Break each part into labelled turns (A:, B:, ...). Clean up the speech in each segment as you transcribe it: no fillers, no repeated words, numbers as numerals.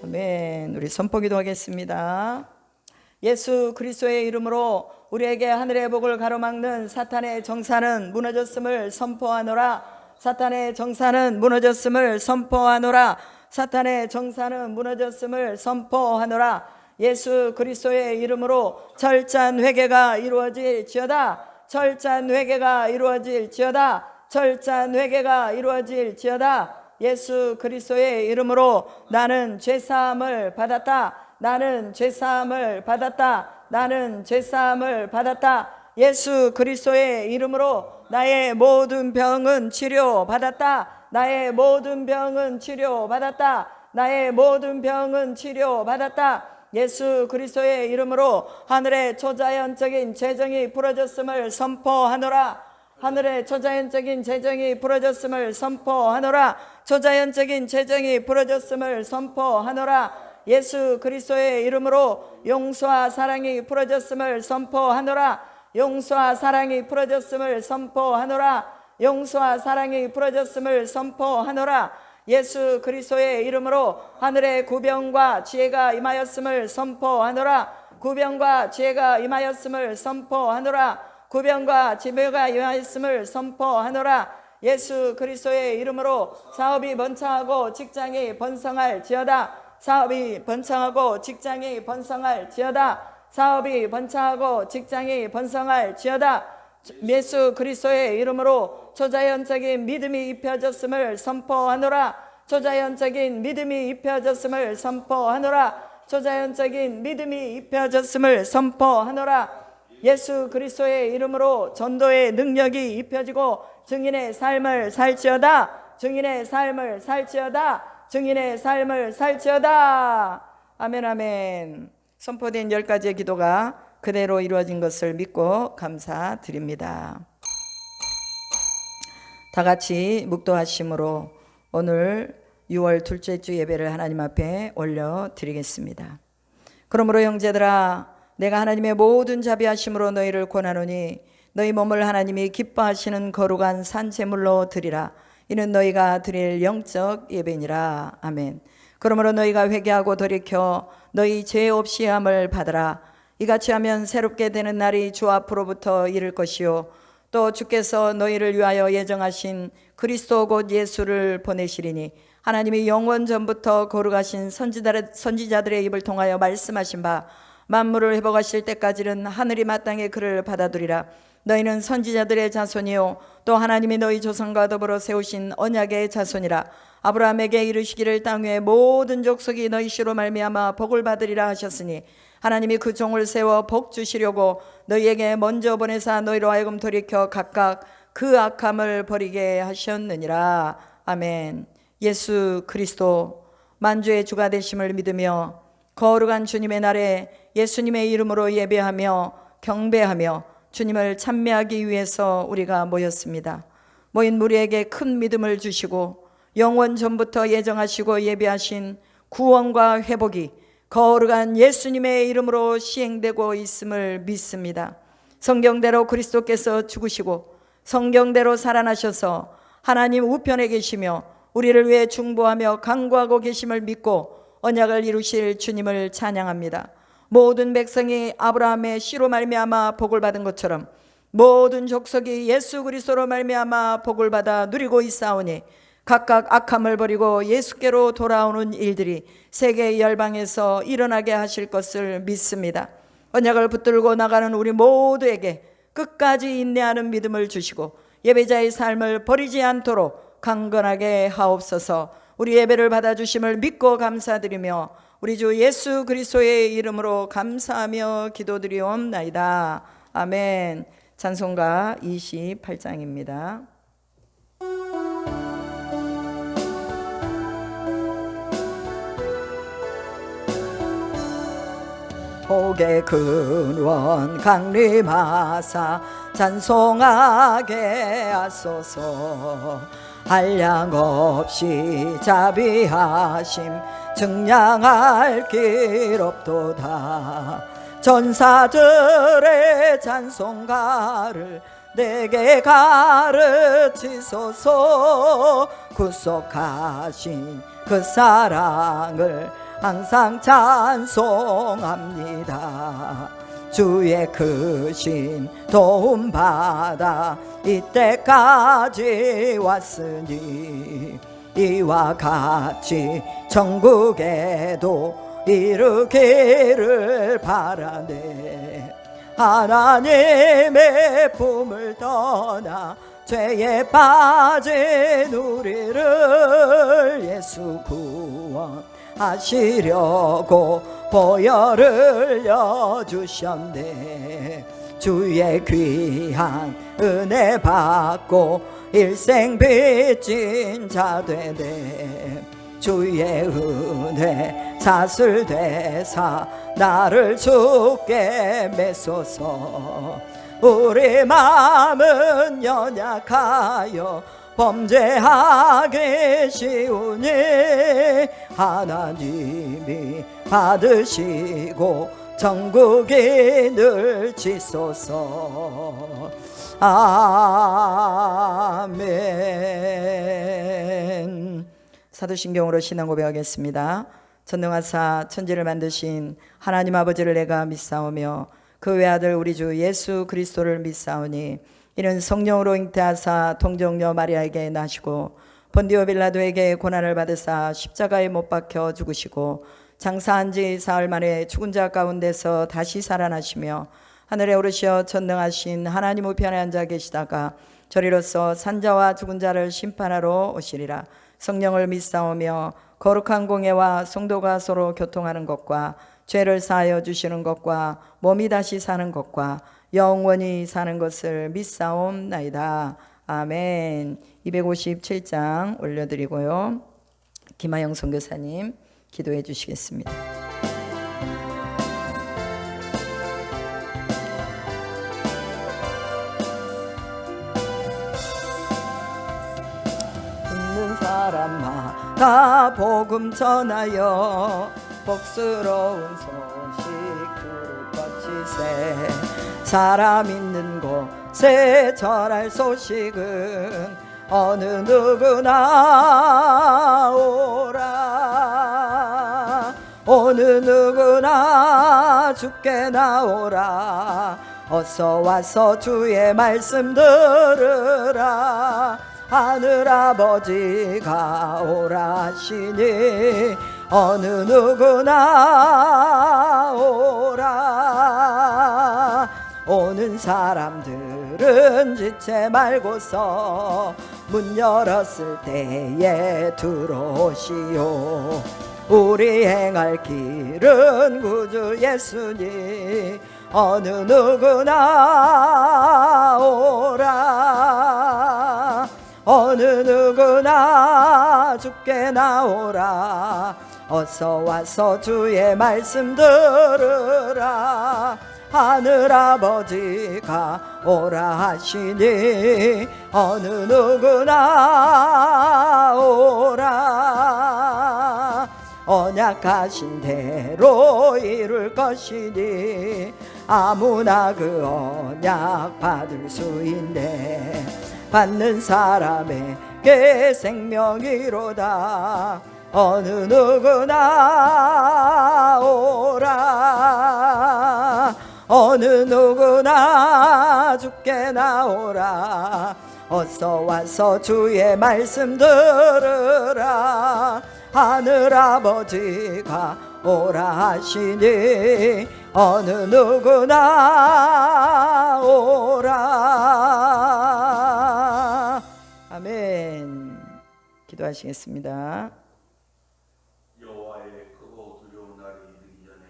A: 아멘. 우리 선포기도 하겠습니다. 예수 그리스도의 이름으로 우리에게 하늘의 복을 가로막는 사탄의 정사는 무너졌음을 선포하노라. 사탄의 정사는 무너졌음을 선포하노라. 사탄의 정사는 무너졌음을 선포하노라. 예수 그리스도의 이름으로 철저한 회개가 이루어질지어다. 철저한 회개가 이루어질지어다. 철저한 회개가 이루어질지어다. 예수 그리스도의 이름으로 나는 죄사함을 받았다. 나는 죄사함을 받았다. 나는 죄사함을 받았다. 예수 그리스도의 이름으로 나의 모든 병은 치료받았다. 나의 모든 병은 치료받았다. 나의 모든 병은 치료받았다. 예수 그리스도의 이름으로 하늘의 초자연적인 재정이 부러졌음을 선포하노라. 하늘의 초자연적인 재정이 부러졌음을 선포하노라. 초자연적인 재정이 부러졌음을 선포하노라. 예수 그리스도의 이름으로 용서와 사랑이 부러졌음을 선포하노라. 용서와 사랑이 부러졌음을 선포하노라. 용서와 사랑이 부러졌음을 선포하노라. 예수 그리스도의 이름으로 하늘의 구병과 지혜가 임하였음을 선포하노라. 구병과 지혜가 임하였음을 선포하노라. 구병과 지혜가 임하였음을 선포하노라. 예수 그리스도의 이름으로 사업이 번창하고 직장이 번성할지어다. 사업이 번창하고 직장이 번성할지어다. 사업이 번창하고 직장이 번성할지어다. 예수 그리스도의 이름으로 초자연적인 믿음이 입혀졌음을 선포하노라. 초자연적인 믿음이 입혀졌음을 선포하노라. 초자연적인 믿음이 입혀졌음을 선포하노라. 예수 그리스도의 이름으로 전도의 능력이 입혀지고 증인의 삶을 살지어다. 증인의 삶을 살지어다. 증인의 삶을 살지어다. 아멘 아멘. 선포된 10가지의 기도가 그대로 이루어진 것을 믿고 감사드립니다. 다 같이 묵도하심으로 오늘 6월 둘째 주 예배를 하나님 앞에 올려드리겠습니다. 그러므로 형제들아, 내가 하나님의 모든 자비하심으로 너희를 권하노니 너희 몸을 하나님이 기뻐하시는 거룩한 산제물로 드리라. 이는 너희가 드릴 영적 예배니라. 아멘. 그러므로 너희가 회개하고 돌이켜 너희 죄 없이 함을 받으라. 이같이 하면 새롭게 되는 날이 주 앞으로부터 이를 것이요 또 주께서 너희를 위하여 예정하신 그리스도 곧 예수를 보내시리니 하나님이 영원 전부터 거룩하신 선지자들의 입을 통하여 말씀하신 바 만물을 회복하실 때까지는 하늘이 마땅히 그를 받아두리라. 너희는 선지자들의 자손이요 또 하나님이 너희 조상과 더불어 세우신 언약의 자손이라. 아브라함에게 이르시기를 땅 위의 모든 족속이 너희 씨로 말미암아 복을 받으리라 하셨으니 하나님이 그 종을 세워 복 주시려고 너희에게 먼저 보내사 너희로 하여금 돌이켜 각각 그 악함을 버리게 하셨느니라. 아멘. 예수 그리스도 만주의 주가 되심을 믿으며 거룩한 주님의 날에 예수님의 이름으로 예배하며 경배하며 주님을 찬미하기 위해서 우리가 모였습니다. 모인 무리에게 큰 믿음을 주시고 영원 전부터 예정하시고 예비하신 구원과 회복이 거룩한 예수님의 이름으로 시행되고 있음을 믿습니다. 성경대로 그리스도께서 죽으시고 성경대로 살아나셔서 하나님 우편에 계시며 우리를 위해 중보하며 간구하고 계심을 믿고 언약을 이루실 주님을 찬양합니다. 모든 백성이 아브라함의 씨로 말미암아 복을 받은 것처럼 모든 족속이 예수 그리스도로 말미암아 복을 받아 누리고 있사오니 각각 악함을 버리고 예수께로 돌아오는 일들이 세계 열방에서 일어나게 하실 것을 믿습니다. 언약을 붙들고 나가는 우리 모두에게 끝까지 인내하는 믿음을 주시고 예배자의 삶을 버리지 않도록 강건하게 하옵소서. 우리 예배를 받아주심을 믿고 감사드리며 우리 주 예수 그리스도의 이름으로 감사하며 기도드리옵나이다. 아멘. 찬송가 28장입니다. 복의 근원 강림하사 찬송하게 하소서. 한량 없이 자비하심 증량할 길 없도다. 전사들의 찬송가를 내게 가르치소서. 구속하신 그 사랑을 항상 찬송합니다. 주의 크신 도움 받아 이때까지 왔으니 이와 같이 천국에도 이르기를 바라네. 하나님의 품을 떠나 죄에 빠진 우리를 예수 구원하시려고 보혈을 여주셨네. 주의 귀한 은혜 받고 일생 빚진 자 되네. 주의 은혜 사슬되사 나를 주께 메소서. 우리 마음은 연약하여 범죄하기 쉬우니 하나님이 받으시고 천국이 늘 지소서. 아멘. 사도신경으로 신앙 고백하겠습니다. 전능하사 천지를 만드신 하나님 아버지를 내가 믿사오며 그 외아들 우리 주 예수 그리스도를 믿사오니 이는 성령으로 잉태하사 동정녀 마리아에게 나시고 본디오 빌라도에게 고난을 받으사 십자가에 못 박혀 죽으시고 장사한 지 사흘 만에 죽은 자 가운데서 다시 살아나시며 하늘에 오르시어 전능하신 하나님 우편에 앉아 계시다가 저리로서 산자와 죽은 자를 심판하러 오시리라. 성령을 믿사오며 거룩한 공예와 성도가 서로 교통하는 것과 죄를 사하여 주시는 것과 몸이 다시 사는 것과 영원히 사는 것을 믿사옵나이다. 아멘. 257장 올려드리고요. 김하영 선교사님 기도해 주시겠습니다. 있는 사람마다 복음 전하여 복스러운 소식 두루 뻗치세. 사람 있는 곳에 전할 소식은 어느 누구나 오라. 어느 누구나 주께 나오라. 어서 와서 주의 말씀 들으라. 하늘아버지가 오라 하시니 어느 누구나 오라. 오는 사람들은 지체 말고서 문 열었을 때에 들어오시오. 우리 행할 길은 구주 예수니 어느 누구나 오라. 어느 누구나 주께 나오라. 어서 와서 주의 말씀 들으라. 하늘아버지가 오라 하시니 어느 누구나 오라. 언약하신 대로 이룰 것이니 아무나 그 언약 받을 수 있네. 받는 사람에게 생명이로다. 어느 누구나 오라. 어느 누구나 주께 나오라. 어서 와서 주의 말씀 들으라. 하늘아버지가 오라 하시니 어느 누구나 오라. 아멘. 기도하시겠습니다.
B: 여호와의 크고 두려운 날이 이르기 전에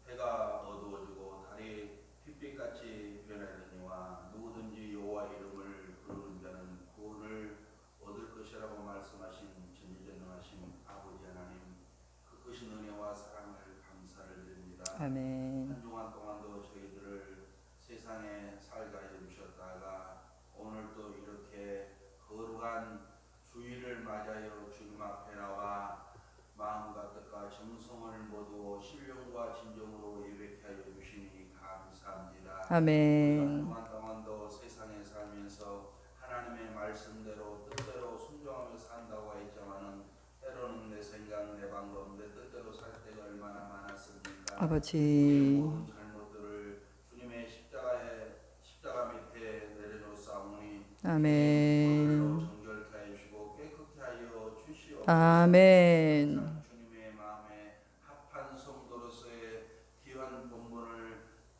B: 해가 어두워지고 달이 핏빛같이 변하려니와 누구든지 여호와 이름을 부르는 자는 구원을 얻을 것이라고 말씀하신 전지전능하신 아버지 하나님, 그 크신 은혜와 사랑을 감사를 드립니다.
A: 아멘.
B: 한 주간 동안도 저희들을 세상에 살게 해주셨다가 오늘 또 이렇게 거룩한 주일을 맞아요 주님 앞에 나와 마음과 뜻과 정성을 모두 신령과 진정으로 예배케 하여 주시니 감사합니다.
A: 아멘.
B: 그동안 동안도 세상에 살면서 하나님의 말씀대로 뜻대로 순종하며 산다고 했지만은 때로는 내 생각 내 방법 내 뜻대로 살
A: 아버지.
B: 모든 잘못들을 주님의 십자가 밑에 내려놓사오니
A: 아멘.
B: 정결케 하여 주시고 깨끗게 하여 주시옵소서.
A: 아멘.
B: 항상 주님의 마음에 합한 성도로서의 귀한 본분을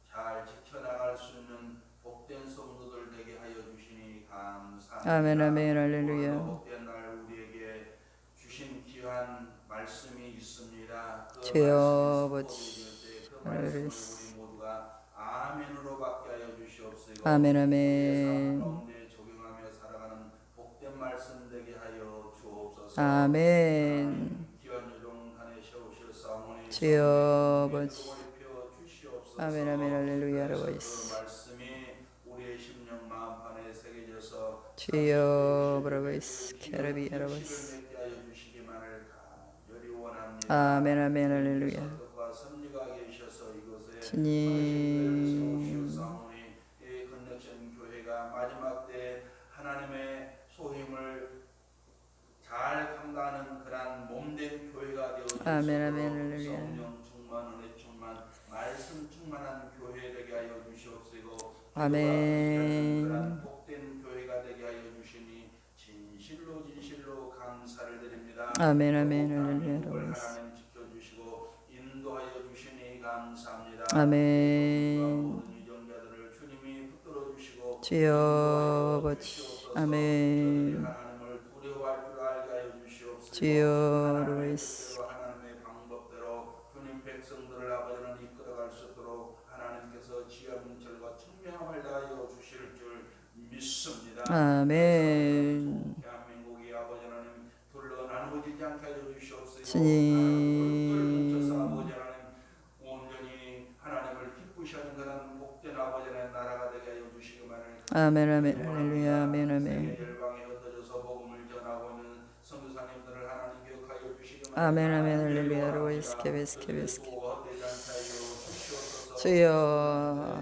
B: 잘 지켜나갈 수 있는 복된 성도들 되게 하여 주시니 감사합니다.
A: 아멘, 아멘,
B: 오늘도
A: 할렐루야.
B: 복된 날 우리에게 주신 귀한 말씀이 있습니다. 그
A: 주여
B: 말씀이
A: 아버지.
B: 선포되어질 때 그 말씀을 우리 모두가 아멘으로 받게 하여 주시옵소서.
A: 아멘,
B: 우리의 삶
A: 아멘.
B: 가운데 적용하며 살아가는 복된 말씀 되게 하여 주옵소서.
A: 아멘.
B: 귀한 요정단에 세우셨사오니
A: 주여 아버지.
B: 입혀 주시옵소서.
A: 아멘, 아멘, 할렐루야.
B: 그래서
A: 아버지.
B: 그 말씀이 우리의 심령 마음판에 새겨져서
A: 주여 아버지. 캐러비 아버지.
B: 식을 맺게 하여 주시기만을 간절히 원합니다.
A: 아멘, 아멘, 할렐루야.
B: 선덕과 섭리가 계셔서 이곳에
A: 주님.
B: 세우시옵사오니 이 건넥션 교회가 마지막 때 하나님의 소임을 잘 감당하는 그런 몸된 교회가 되어 주소서.
A: 아멘, 아멘, 할렐루야.
B: 성령 충만, 은혜 충만, 말씀 충만한 교회 되게 하여 주시옵시고
A: 아멘.
B: 그런 복된 교회가 되게 하여 주시니 진실로 감사를 드립니다.
A: 아멘, 아멘, 할렐루야.
B: 민국을
A: 아버지.
B: 하나님 지켜주시고 인도하여 주시니 감사합니다.
A: 아멘.
B: 모든 이정자들을 주님이 붙들어 주시고
A: 주여 아버지. 아멘.
B: 하나님을 두려워할 줄 알게 하여 주시옵소서.
A: 주여
B: 하나님의
A: 아버지.
B: 뜻대로 하나님의 방법대로 주님 백성들을 아버지는 이끌어갈 수 있도록 하나님께서 지혜명철과 청명함을 다하여 주실 줄 믿습니다.
A: 아멘.
B: 대한민국이 아버지 하나님 둘러 나누어지지 않게 하여 주시옵소서.
A: 주님.
B: 뭉쳐서 아버지 하나님 온전히 하나님을 기쁘시하는 그런 복된 아버지 하나님 나라가 되게 하여 주시기만을.
A: 아멘, 아멘, 할렐루야. 아멘, 아멘.
B: 세계 열방에 흩어져서 복음을 전하고 있는 선교사님들을 하나님 기억하여 주시기만을.
A: 아멘, 아멘, 할렐루야. 로이스 케베스 케베스. 주여.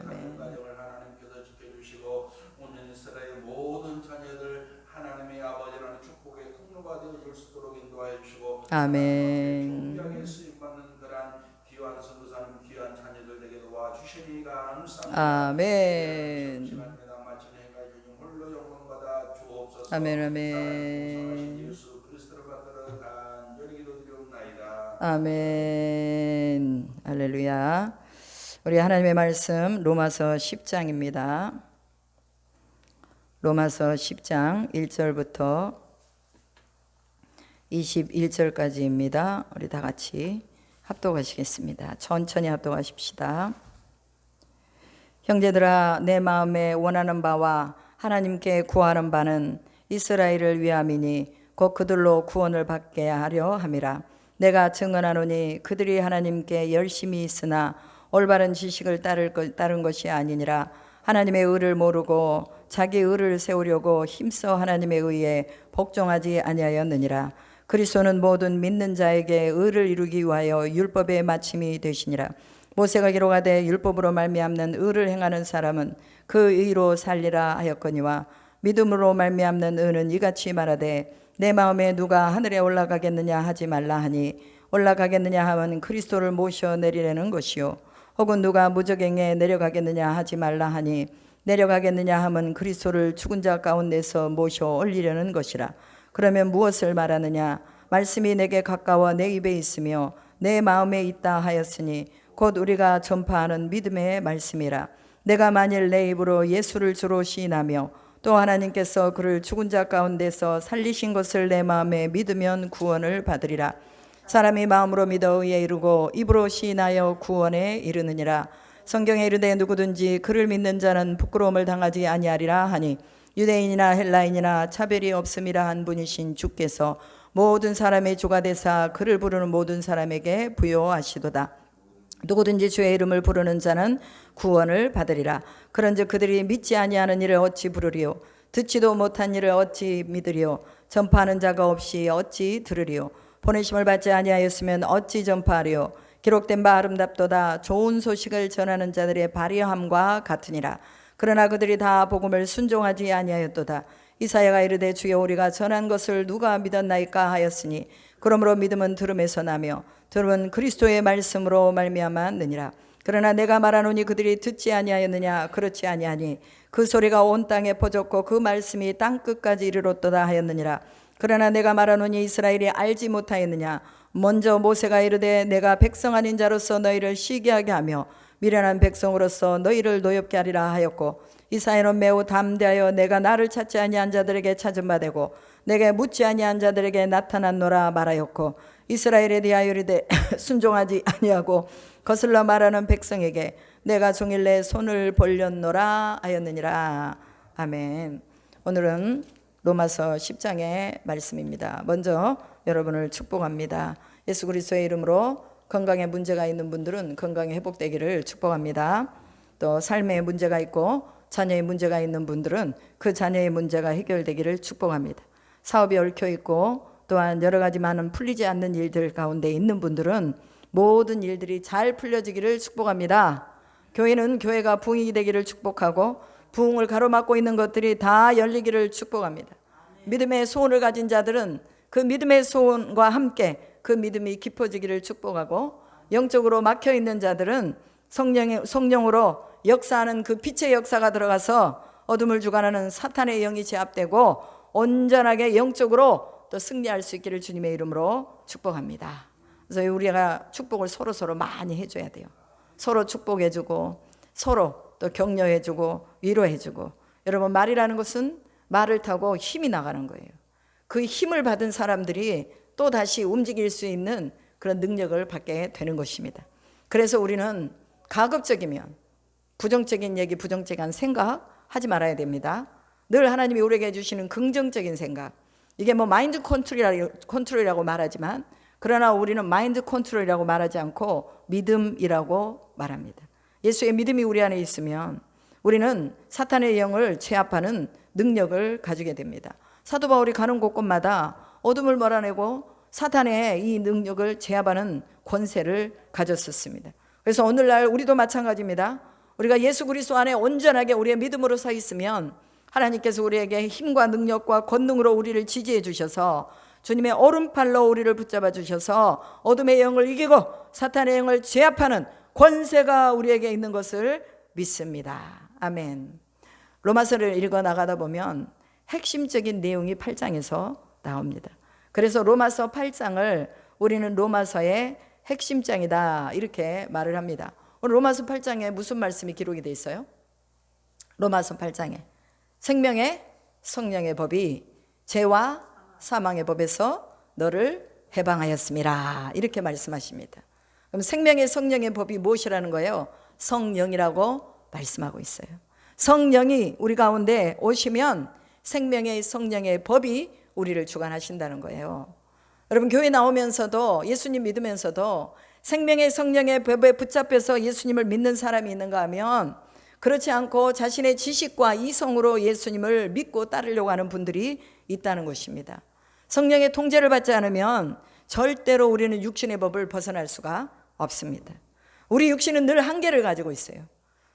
A: 아멘.
B: 가정을 하나님께서 지켜주시고 온전히 이스라엘 모든 자녀들 하나님의 아버지 하나님 축복의 통로가 되어줄 수 있도록 인도하여 주시고
A: 아멘.
B: 존귀하게 쓰임받는 그런 귀한 선교사님 귀한 자녀들 되게 도와주시니 감사합니다.
A: 아멘.
B: 시간입니다. 마치는 행까지 홀로 영광받아 주옵소서.
A: 아멘, 아멘.
B: 예수 그리스도를 받들어 간절히 기도드리옵나이다.
A: 아멘. 할렐루야. 우리 하나님의 말씀 로마서 10장입니다. 로마서 10장 1절부터 21절까지입니다. 우리 다 같이 합독하시겠습니다. 천천히 합독하십시다. 형제들아, 내 마음에 원하는 바와 하나님께 구하는 바는 이스라엘을 위함이니 곧 그들로 구원을 받게 하려 함이라. 내가 증언하노니 그들이 하나님께 열심히 있으나 올바른 지식을 따른 것이 아니니라. 하나님의 의를 모르고 자기 의를 세우려고 힘써 하나님의 의에 복종하지 아니하였느니라. 그리스도는 모든 믿는 자에게 의를 이루기 위하여 율법의 마침이 되시니라. 모세가 기록하되 율법으로 말미암는 의를 행하는 사람은 그 의로 살리라 하였거니와 믿음으로 말미암는 의는 이같이 말하되 내 마음에 누가 하늘에 올라가겠느냐 하지 말라 하니 올라가겠느냐 하면 그리스도를 모셔 내리려는 것이요 혹은 누가 무저갱에 내려가겠느냐 하지 말라 하니 내려가겠느냐 하면 그리스도를 죽은 자 가운데서 모셔 올리려는 것이라. 그러면 무엇을 말하느냐? 말씀이 내게 가까워 내 입에 있으며 내 마음에 있다 하였으니 곧 우리가 전파하는 믿음의 말씀이라. 내가 만일 내 입으로 예수를 주로 시인하며 또 하나님께서 그를 죽은 자 가운데서 살리신 것을 내 마음에 믿으면 구원을 받으리라. 사람이 마음으로 믿어 의에 이르고 입으로 시인하여 구원에 이르느니라. 성경에 이르되 누구든지 그를 믿는 자는 부끄러움을 당하지 아니하리라 하니 유대인이나 헬라인이나 차별이 없음이라 한 분이신 주께서 모든 사람의 주가 되사 그를 부르는 모든 사람에게 부요하시도다. 누구든지 주의 이름을 부르는 자는 구원을 받으리라. 그런즉 그들이 믿지 아니하는 일을 어찌 부르리요? 듣지도 못한 일을 어찌 믿으리요? 전파하는 자가 없이 어찌 들으리요? 보내심을 받지 아니하였으면 어찌 전파하리요? 기록된 바 아름답도다. 좋은 소식을 전하는 자들의 발휘함과 같으니라. 그러나 그들이 다 복음을 순종하지 아니하였도다. 이사야가 이르되 주여 우리가 전한 것을 누가 믿었나이까 하였으니 그러므로 믿음은 들음에서 나며 들음은 그리스도의 말씀으로 말미암았느니라. 그러나 내가 말하노니 그들이 듣지 아니하였느냐? 그렇지 아니하니 그 소리가 온 땅에 퍼졌고 그 말씀이 땅 끝까지 이르렀도다 하였느니라. 그러나 내가 말하노니 이스라엘이 알지 못하였느냐? 먼저 모세가 이르되 내가 백성 아닌 자로서 너희를 시기하게 하며 미련한 백성으로서 너희를 노엽게 하리라 하였고, 이사야는 매우 담대하여 내가 나를 찾지 아니한 자들에게 찾은 바 되고 내게 묻지 아니한 자들에게 나타났노라 말하였고, 이스라엘에 대하여 이르되 순종하지 아니하고 거슬러 말하는 백성에게 내가 종일 내 손을 벌렸노라 하였느니라. 아멘. 오늘은 로마서 10장의 말씀입니다. 먼저 여러분을 축복합니다. 예수 그리스도의 이름으로 건강에 문제가 있는 분들은 건강이 회복되기를 축복합니다. 또 삶에 문제가 있고 자녀의 문제가 있는 분들은 그 자녀의 문제가 해결되기를 축복합니다. 사업이 얽혀 있고 또한 여러 가지 많은 풀리지 않는 일들 가운데 있는 분들은 모든 일들이 잘 풀려지기를 축복합니다. 교회가 부흥이 되기를 축복하고 부흥을 가로막고 있는 것들이 다 열리기를 축복합니다. 믿음의 소원을 가진 자들은 그 믿음의 소원과 함께 그 믿음이 깊어지기를 축복하고, 영적으로 막혀 있는 자들은 성령으로 역사하는 그 빛의 역사가 들어가서 어둠을 주관하는 사탄의 영이 제압되고 온전하게 영적으로 또 승리할 수 있기를 주님의 이름으로 축복합니다. 그래서 우리가 축복을 서로 많이 해줘야 돼요. 서로 축복해주고 서로 또 격려해주고 위로해주고. 여러분, 말이라는 것은 말을 타고 힘이 나가는 거예요. 그 힘을 받은 사람들이 또 다시 움직일 수 있는 그런 능력을 받게 되는 것입니다. 그래서 우리는 가급적이면 부정적인 얘기, 부정적인 생각 하지 말아야 됩니다. 늘 하나님이 우리에게 주시는 긍정적인 생각, 이게 뭐 마인드 컨트롤이라고 말하지만, 그러나 우리는 마인드 컨트롤이라고 말하지 않고 믿음이라고 말합니다. 예수의 믿음이 우리 안에 있으면 우리는 사탄의 영을 제압하는 능력을 가지게 됩니다. 사도 바울이 가는 곳곳마다 어둠을 몰아내고 사탄의 이 능력을 제압하는 권세를 가졌었습니다. 그래서 오늘날 우리도 마찬가지입니다. 우리가 예수 그리스도 안에 온전하게 우리의 믿음으로 서 있으면 하나님께서 우리에게 힘과 능력과 권능으로 우리를 지지해 주셔서 주님의 오른팔로 우리를 붙잡아 주셔서 어둠의 영을 이기고 사탄의 영을 제압하는 권세가 우리에게 있는 것을 믿습니다. 아멘. 로마서를 읽어 나가다 보면 핵심적인 내용이 8장에서 나옵니다. 그래서 로마서 8장을 우리는 로마서의 핵심장이다 이렇게 말을 합니다. 오늘 로마서 8장에 무슨 말씀이 기록이 되어 있어요? 로마서 8장에 생명의 성령의 법이 죄와 사망의 법에서 너를 해방하였음이라 이렇게 말씀하십니다. 그럼 생명의 성령의 법이 무엇이라는 거예요? 성령이라고 말씀하고 있어요. 성령이 우리 가운데 오시면 생명의 성령의 법이 우리를 주관하신다는 거예요. 여러분, 교회 나오면서도 예수님 믿으면서도 생명의 성령의 법에 붙잡혀서 예수님을 믿는 사람이 있는가 하면, 그렇지 않고 자신의 지식과 이성으로 예수님을 믿고 따르려고 하는 분들이 있다는 것입니다. 성령의 통제를 받지 않으면 절대로 우리는 육신의 법을 벗어날 수가 없습니다. 우리 육신은 늘 한계를 가지고 있어요.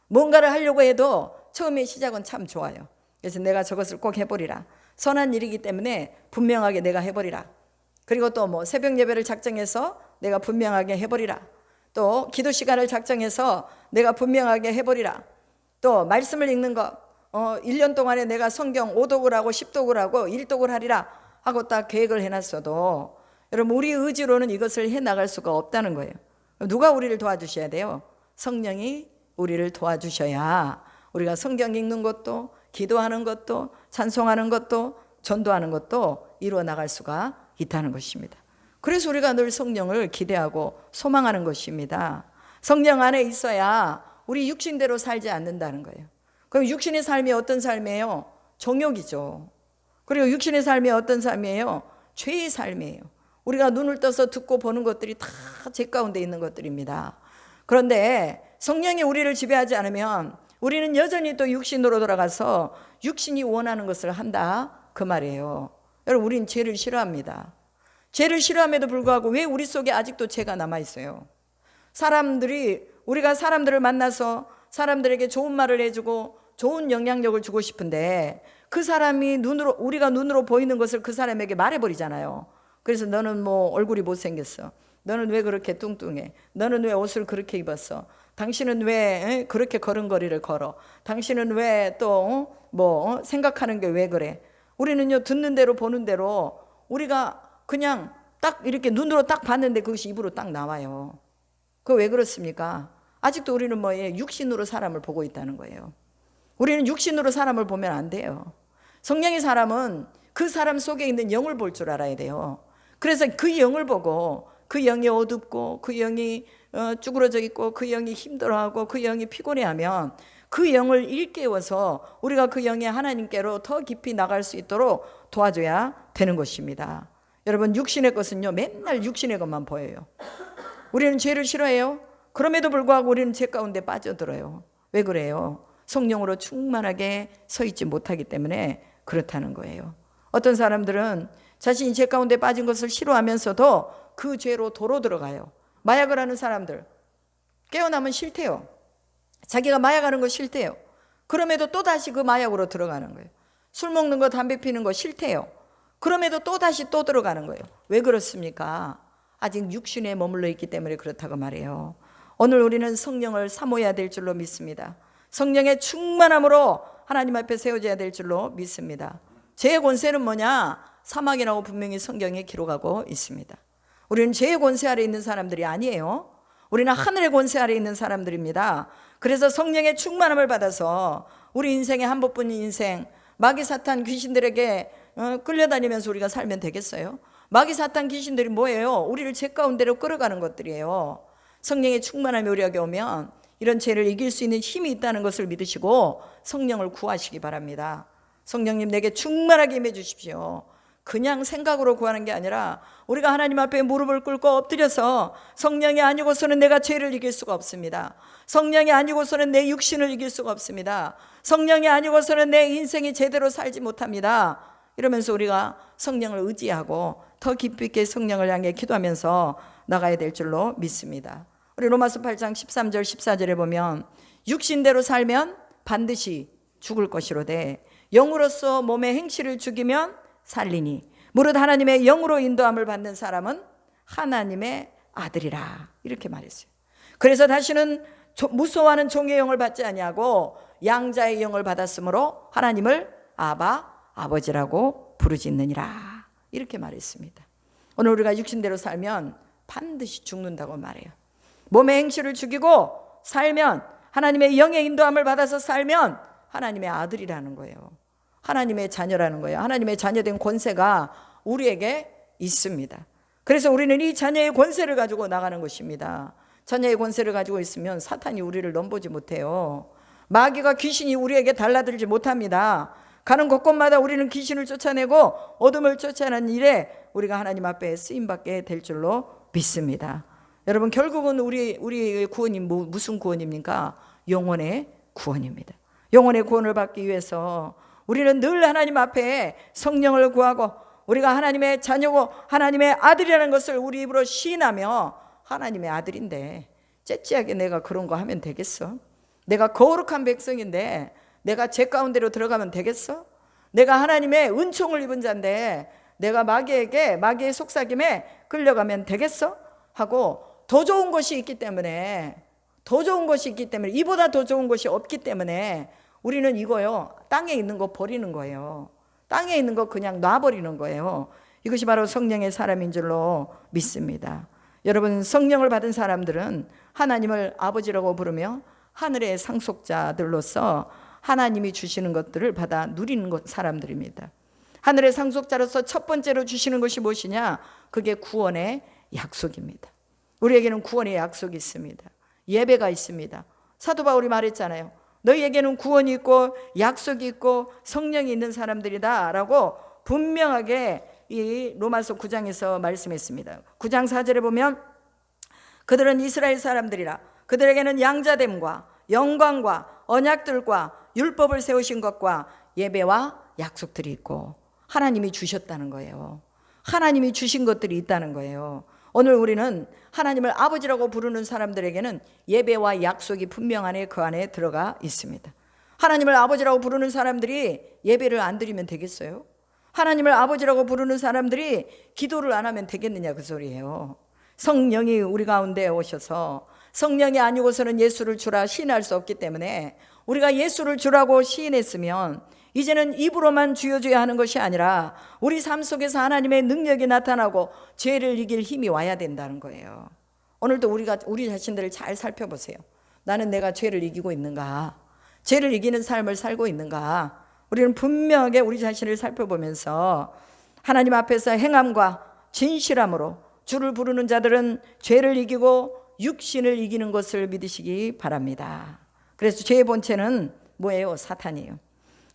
A: 뭔가를 하려고 해도 처음에 시작은 참 좋아요. 그래서 내가 저것을 꼭 해버리라. 선한 일이기 때문에 분명하게 내가 해버리라. 그리고 또 뭐 새벽 예배를 작정해서 내가 분명하게 해버리라. 또 기도 시간을 작정해서 내가 분명하게 해버리라. 또 말씀을 읽는 것 1년 동안에 내가 성경 5독을 하고 10독을 하고 1독을 하리라 하고 딱 계획을 해놨어도 여러분, 우리 의지로는 이것을 해나갈 수가 없다는 거예요. 누가 우리를 도와주셔야 돼요? 성령이 우리를 도와주셔야 우리가 성경 읽는 것도, 기도하는 것도, 찬송하는 것도, 전도하는 것도 이루어 나갈 수가 있다는 것입니다. 그래서 우리가 늘 성령을 기대하고 소망하는 것입니다. 성령 안에 있어야 우리 육신대로 살지 않는다는 거예요. 그럼 육신의 삶이 어떤 삶이에요? 정욕이죠. 그리고 육신의 삶이 어떤 삶이에요? 죄의 삶이에요. 우리가 눈을 떠서 듣고 보는 것들이 다 죄 가운데 있는 것들입니다. 그런데 성령이 우리를 지배하지 않으면 우리는 여전히 또 육신으로 돌아가서 육신이 원하는 것을 한다 그 말이에요. 여러분, 우린 죄를 싫어합니다. 죄를 싫어함에도 불구하고 왜 우리 속에 아직도 죄가 남아있어요? 우리가 사람들을 만나서 사람들에게 좋은 말을 해주고 좋은 영향력을 주고 싶은데 그 사람이 우리가 눈으로 보이는 것을 그 사람에게 말해버리잖아요. 그래서 너는 뭐 얼굴이 못생겼어. 너는 왜 그렇게 뚱뚱해? 너는 왜 옷을 그렇게 입었어? 당신은 왜 그렇게 걸음걸이를 걸어? 당신은 왜 또 생각하는 게 왜 그래? 우리는요, 듣는 대로 보는 대로 우리가 그냥 딱 이렇게 눈으로 딱 봤는데 그것이 입으로 딱 나와요. 그거 왜 그렇습니까? 아직도 우리는 육신으로 사람을 보고 있다는 거예요. 우리는 육신으로 사람을 보면 안 돼요. 성령의 사람은 그 사람 속에 있는 영을 볼 줄 알아야 돼요. 그래서 그 영을 보고 그 영이 어둡고 그 영이 쭈그러져 있고 그 영이 힘들어하고 그 영이 피곤해하면 그 영을 일깨워서 우리가 그 영의 하나님께로 더 깊이 나갈 수 있도록 도와줘야 되는 것입니다. 여러분, 육신의 것은요, 맨날 육신의 것만 보여요. 우리는 죄를 싫어해요. 그럼에도 불구하고 우리는 죄 가운데 빠져들어요. 왜 그래요? 성령으로 충만하게 서 있지 못하기 때문에 그렇다는 거예요. 어떤 사람들은 자신이 죄 가운데 빠진 것을 싫어하면서도 그 죄로 도로 들어가요. 마약을 하는 사람들 깨어나면 싫대요. 자기가 마약하는 거 싫대요. 그럼에도 또다시 그 마약으로 들어가는 거예요. 술 먹는 거, 담배 피는 거 싫대요. 그럼에도 또다시 또 들어가는 거예요. 왜 그렇습니까? 아직 육신에 머물러 있기 때문에 그렇다고 말해요. 오늘 우리는 성령을 사모해야 될 줄로 믿습니다. 성령의 충만함으로 하나님 앞에 세워져야 될 줄로 믿습니다. 죄의 권세는 뭐냐? 사막이라고 분명히 성경에 기록하고 있습니다. 우리는 죄의 권세 아래 있는 사람들이 아니에요. 우리는 하늘의 권세 아래 있는 사람들입니다. 그래서 성령의 충만함을 받아서 우리 인생의 한 번뿐인 인생, 마귀 사탄 귀신들에게 끌려다니면서 우리가 살면 되겠어요? 마귀 사탄 귀신들이 뭐예요? 우리를 죄 가운데로 끌어가는 것들이에요. 성령의 충만함이 우리에게 오면 이런 죄를 이길 수 있는 힘이 있다는 것을 믿으시고 성령을 구하시기 바랍니다. 성령님, 내게 충만하게 임해 주십시오. 그냥 생각으로 구하는 게 아니라 우리가 하나님 앞에 무릎을 꿇고 엎드려서 성령이 아니고서는 내가 죄를 이길 수가 없습니다. 성령이 아니고서는 내 육신을 이길 수가 없습니다. 성령이 아니고서는 내 인생이 제대로 살지 못합니다. 이러면서 우리가 성령을 의지하고 더 깊이 있게 성령을 향해 기도하면서 나가야 될 줄로 믿습니다. 우리 로마서 8장 13절 14절에 보면 육신대로 살면 반드시 죽을 것이로되 영으로서 몸의 행실을 죽이면 살리니 무릇 하나님의 영으로 인도함을 받는 사람은 하나님의 아들이라, 이렇게 말했어요. 그래서 다시는 무서워하는 종의 영을 받지 아니하고 양자의 영을 받았으므로 하나님을 아바, 아버지라고 부르짖느니라, 이렇게 말했습니다. 오늘 우리가 육신대로 살면 반드시 죽는다고 말해요. 몸의 행실을 죽이고 살면, 하나님의 영의 인도함을 받아서 살면 하나님의 아들이라는 거예요. 하나님의 자녀라는 거예요. 하나님의 자녀된 권세가 우리에게 있습니다. 그래서 우리는 이 자녀의 권세를 가지고 나가는 것입니다. 자녀의 권세를 가지고 있으면 사탄이 우리를 넘보지 못해요. 마귀가, 귀신이 우리에게 달라들지 못합니다. 가는 곳곳마다 우리는 귀신을 쫓아내고 어둠을 쫓아내는 일에 우리가 하나님 앞에 쓰임받게 될 줄로 믿습니다. 여러분, 결국은 우리의 구원이 무슨 구원입니까? 영혼의 구원입니다. 영혼의 구원을 받기 위해서 우리는 늘 하나님 앞에 성령을 구하고 우리가 하나님의 자녀고 하나님의 아들이라는 것을 우리 입으로 시인하며, 하나님의 아들인데 째째하게 내가 그런 거 하면 되겠어? 내가 거룩한 백성인데 내가 죄 가운데로 들어가면 되겠어? 내가 하나님의 은총을 입은 자인데 내가 마귀의 속삭임에 끌려가면 되겠어? 하고 더 좋은 것이 있기 때문에, 이보다 더 좋은 것이 없기 때문에 우리는 이거요, 땅에 있는 거 버리는 거예요. 땅에 있는 거 그냥 놔버리는 거예요. 이것이 바로 성령의 사람인 줄로 믿습니다. 여러분, 성령을 받은 사람들은 하나님을 아버지라고 부르며 하늘의 상속자들로서 하나님이 주시는 것들을 받아 누리는 사람들입니다. 하늘의 상속자로서 첫 번째로 주시는 것이 무엇이냐? 그게 구원의 약속입니다. 우리에게는 구원의 약속이 있습니다. 예배가 있습니다. 사도 바울이 말했잖아요. 너희에게는 구원이 있고 약속이 있고 성령이 있는 사람들이다 라고 분명하게 이 로마서 9장에서 말씀했습니다. 9장 4절에 보면 그들은 이스라엘 사람들이라 그들에게는 양자됨과 영광과 언약들과 율법을 세우신 것과 예배와 약속들이 있고, 하나님이 주셨다는 거예요. 하나님이 주신 것들이 있다는 거예요. 오늘 우리는 하나님을 아버지라고 부르는 사람들에게는 예배와 약속이 분명 안에 그 안에 들어가 있습니다. 하나님을 아버지라고 부르는 사람들이 예배를 안 드리면 되겠어요? 하나님을 아버지라고 부르는 사람들이 기도를 안 하면 되겠느냐 그 소리예요. 성령이 우리 가운데 오셔서 성령이 아니고서는 예수를 주라 시인할 수 없기 때문에 우리가 예수를 주라고 시인했으면 이제는 입으로만 주여 주여 하는 것이 아니라 우리 삶 속에서 하나님의 능력이 나타나고 죄를 이길 힘이 와야 된다는 거예요. 오늘도 우리가 우리 자신들을 잘 살펴보세요. 나는 내가 죄를 이기고 있는가? 죄를 이기는 삶을 살고 있는가? 우리는 분명하게 우리 자신을 살펴보면서 하나님 앞에서 행함과 진실함으로 주를 부르는 자들은 죄를 이기고 육신을 이기는 것을 믿으시기 바랍니다. 그래서 죄의 본체는 뭐예요? 사탄이에요.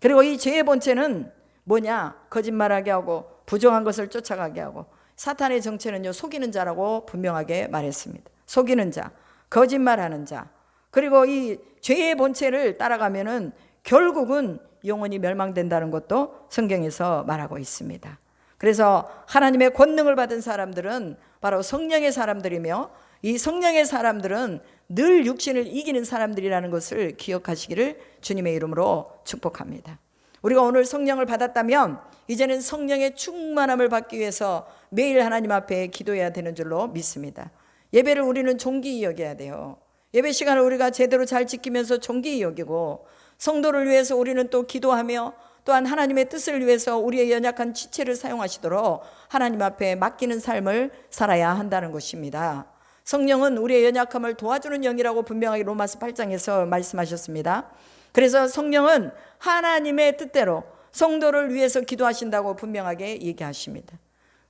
A: 그리고 이 죄의 본체는 뭐냐? 거짓말하게 하고 부정한 것을 쫓아가게 하고, 사탄의 정체는요 속이는 자라고 분명하게 말했습니다. 속이는 자, 거짓말하는 자. 그리고 이 죄의 본체를 따라가면은 결국은 영원히 멸망된다는 것도 성경에서 말하고 있습니다. 그래서 하나님의 권능을 받은 사람들은 바로 성령의 사람들이며, 이 성령의 사람들은 늘 육신을 이기는 사람들이라는 것을 기억하시기를 주님의 이름으로 축복합니다. 우리가 오늘 성령을 받았다면 이제는 성령의 충만함을 받기 위해서 매일 하나님 앞에 기도해야 되는 줄로 믿습니다. 예배를 우리는 존귀히 여겨야 돼요. 예배 시간을 우리가 제대로 잘 지키면서 존귀히 여기고, 성도를 위해서 우리는 또 기도하며 또한 하나님의 뜻을 위해서 우리의 연약한 지체를 사용하시도록 하나님 앞에 맡기는 삶을 살아야 한다는 것입니다. 성령은 우리의 연약함을 도와주는 영이라고 분명하게 로마서 8장에서 말씀하셨습니다. 그래서 성령은 하나님의 뜻대로 성도를 위해서 기도하신다고 분명하게 얘기하십니다.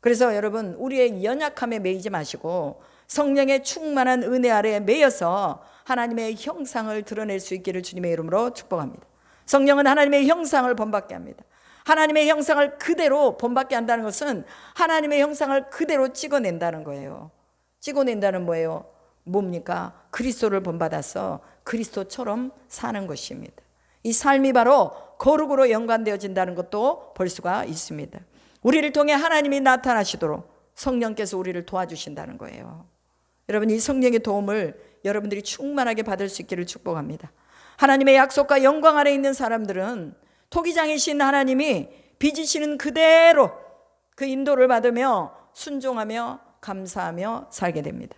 A: 그래서 여러분, 우리의 연약함에 매이지 마시고 성령의 충만한 은혜 아래에 매여서 하나님의 형상을 드러낼 수 있기를 주님의 이름으로 축복합니다. 성령은 하나님의 형상을 본받게 합니다. 하나님의 형상을 그대로 본받게 한다는 것은 하나님의 형상을 그대로 찍어낸다는 거예요. 찍어낸다는 뭐예요? 뭡니까? 그리스도를 본받아서 그리스도처럼 사는 것입니다. 이 삶이 바로 거룩으로 연관되어진다는 것도 볼 수가 있습니다. 우리를 통해 하나님이 나타나시도록 성령께서 우리를 도와주신다는 거예요. 여러분, 이 성령의 도움을 여러분들이 충만하게 받을 수 있기를 축복합니다. 하나님의 약속과 영광 아래 있는 사람들은 토기장이신 하나님이 빚으시는 그대로 그 인도를 받으며 순종하며 감사하며 살게 됩니다.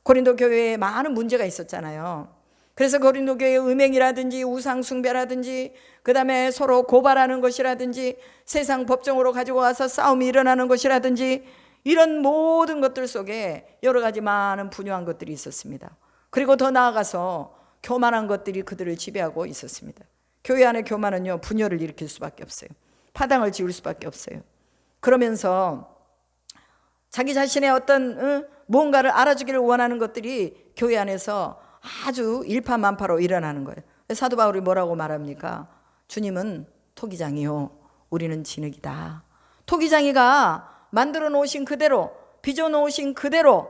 A: 고린도 교회에 많은 문제가 있었잖아요. 그래서 고린도 교회의 음행이라든지 우상 숭배라든지, 그 다음에 서로 고발하는 것이라든지, 세상 법정으로 가지고 와서 싸움이 일어나는 것이라든지, 이런 모든 것들 속에 여러 가지 많은 분유한 것들이 있었습니다. 그리고 더 나아가서 교만한 것들이 그들을 지배하고 있었습니다. 교회 안에 교만은요 분열을 일으킬 수밖에 없어요. 파당을 지을 수밖에 없어요. 그러면서 자기 자신의 어떤 뭔가를 알아주기를 원하는 것들이 교회 안에서 아주 일파만파로 일어나는 거예요. 사도 바울이 뭐라고 말합니까? 주님은 토기장이요, 우리는 진흙이다. 토기장이가 만들어 놓으신 그대로, 빚어 놓으신 그대로,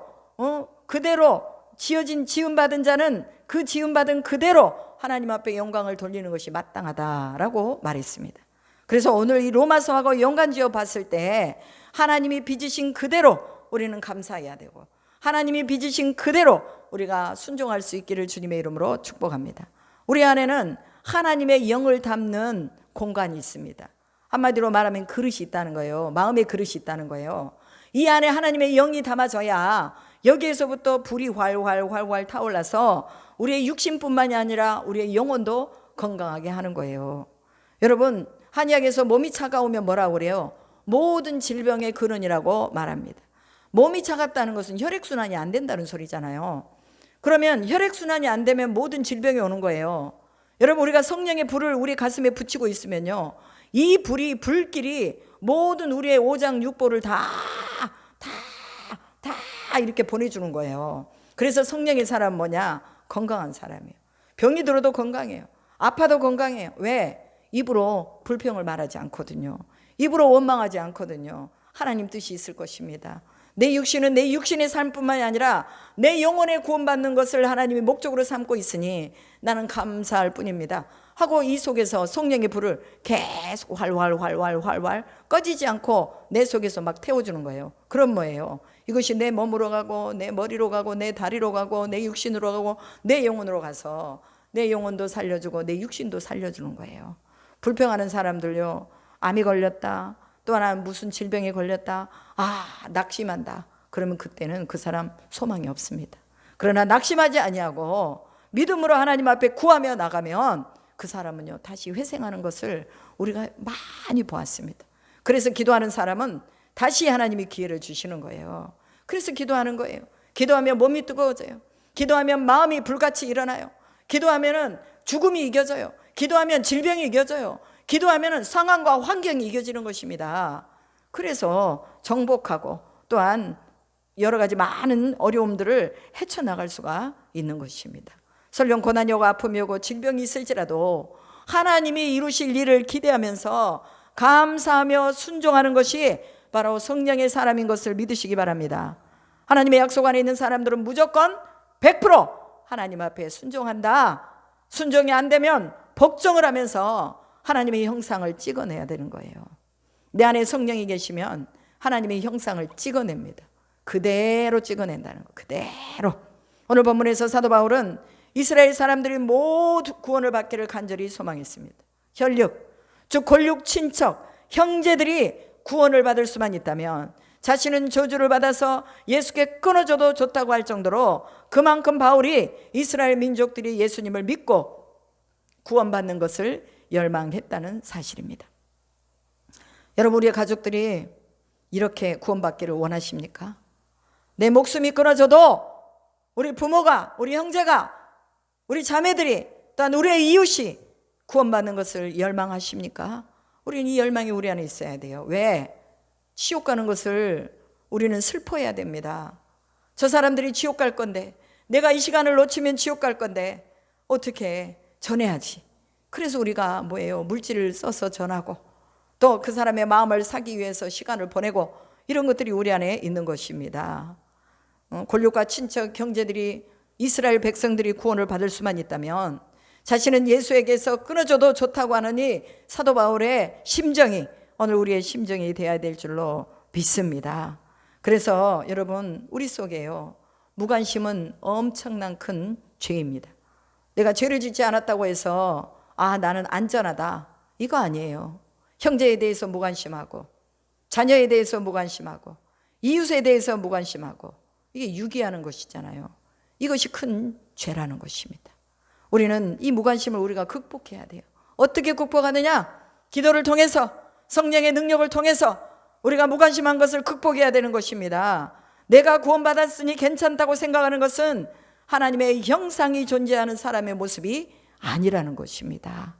A: 그대로 지음받은 자는 그 지음받은 그대로 하나님 앞에 영광을 돌리는 것이 마땅하다라고 말했습니다. 그래서 오늘 이 로마서하고 연관지어 봤을 때 하나님이 빚으신 그대로 우리는 감사해야 되고, 하나님이 빚으신 그대로 우리가 순종할 수 있기를 주님의 이름으로 축복합니다. 우리 안에는 하나님의 영을 담는 공간이 있습니다. 한마디로 말하면 그릇이 있다는 거예요. 마음의 그릇이 있다는 거예요. 이 안에 하나님의 영이 담아져야 여기에서부터 불이 활활 타올라서 우리의 육신뿐만이 아니라 우리의 영혼도 건강하게 하는 거예요. 여러분, 한의학에서 몸이 차가우면 뭐라고 그래요? 모든 질병의 근원이라고 말합니다. 몸이 차갑다는 것은 혈액순환이 안 된다는 소리잖아요. 그러면 혈액순환이 안 되면 모든 질병이 오는 거예요. 여러분, 우리가 성령의 불을 우리 가슴에 붙이고 있으면요, 이 불길이 모든 우리의 오장육부를 다 이렇게 보내주는 거예요. 그래서 성령의 사람은 뭐냐? 건강한 사람이에요. 병이 들어도 건강해요. 아파도 건강해요. 왜? 입으로 불평을 말하지 않거든요. 입으로 원망하지 않거든요. 하나님 뜻이 있을 것입니다. 내 육신은 내 육신의 삶뿐만이 아니라 내 영혼의 구원받는 것을 하나님이 목적으로 삼고 있으니 나는 감사할 뿐입니다 하고, 이 속에서 성령의 불을 계속 활활 꺼지지 않고 내 속에서 막 태워주는 거예요. 그럼 뭐예요? 이것이 내 몸으로 가고 내 머리로 가고 내 다리로 가고 내 육신으로 가고 내 영혼으로 가서 내 영혼도 살려주고 내 육신도 살려주는 거예요. 불평하는 사람들요, 암이 걸렸다, 또 하나 무슨 질병에 걸렸다. 낙심한다. 그러면 그때는 그 사람 소망이 없습니다. 그러나 낙심하지 아니하고 믿음으로 하나님 앞에 구하며 나가면 그 사람은요 다시 회생하는 것을 우리가 많이 보았습니다. 그래서 기도하는 사람은 다시 하나님이 기회를 주시는 거예요. 그래서 기도하는 거예요. 기도하면 몸이 뜨거워져요. 기도하면 마음이 불같이 일어나요. 기도하면 죽음이 이겨져요. 기도하면 질병이 이겨져요. 기도하면 상황과 환경이 이겨지는 것입니다. 그래서 정복하고 또한 여러 가지 많은 어려움들을 헤쳐나갈 수가 있는 것입니다. 설령 고난이 오고 아픔이 오고 질병이 있을지라도 하나님이 이루실 일을 기대하면서 감사하며 순종하는 것이 바로 성령의 사람인 것을 믿으시기 바랍니다. 하나님의 약속 안에 있는 사람들은 무조건 100% 하나님 앞에 순종한다. 순종이 안 되면 복종을 하면서 하나님의 형상을 찍어내야 되는 거예요. 내 안에 성령이 계시면 하나님의 형상을 찍어냅니다. 그대로 찍어낸다는 거. 그대로. 오늘 본문에서 사도 바울은 이스라엘 사람들이 모두 구원을 받기를 간절히 소망했습니다. 혈육, 즉 골육 친척, 형제들이 구원을 받을 수만 있다면 자신은 저주를 받아서 예수께 끊어져도 좋다고 할 정도로 그만큼 바울이 이스라엘 민족들이 예수님을 믿고 구원받는 것을 열망했다는 사실입니다. 여러분, 우리의 가족들이 이렇게 구원받기를 원하십니까? 내 목숨이 끊어져도 우리 부모가, 우리 형제가, 우리 자매들이, 또한 우리의 이웃이 구원받는 것을 열망하십니까? 우리는 이 열망이 우리 안에 있어야 돼요. 왜? 지옥 가는 것을 우리는 슬퍼해야 됩니다. 저 사람들이 지옥 갈 건데, 내가 이 시간을 놓치면 지옥 갈 건데 어떻게 전해야지. 그래서 우리가 뭐예요? 물질을 써서 전하고 또 그 사람의 마음을 사기 위해서 시간을 보내고 이런 것들이 우리 안에 있는 것입니다. 골육과 친척 형제들이 이스라엘 백성들이 구원을 받을 수만 있다면 자신은 예수에게서 끊어져도 좋다고 하느니 사도 바울의 심정이 오늘 우리의 심정이 되어야 될 줄로 믿습니다. 그래서 여러분, 우리 속에요, 무관심은 엄청난 큰 죄입니다. 내가 죄를 짓지 않았다고 해서 나는 안전하다, 이거 아니에요. 형제에 대해서 무관심하고 자녀에 대해서 무관심하고 이웃에 대해서 무관심하고 이게 유기하는 것이잖아요. 이것이 큰 죄라는 것입니다. 우리는 이 무관심을 우리가 극복해야 돼요. 어떻게 극복하느냐? 기도를 통해서, 성령의 능력을 통해서 우리가 무관심한 것을 극복해야 되는 것입니다. 내가 구원받았으니 괜찮다고 생각하는 것은 하나님의 형상이 존재하는 사람의 모습이 아니라는 것입니다.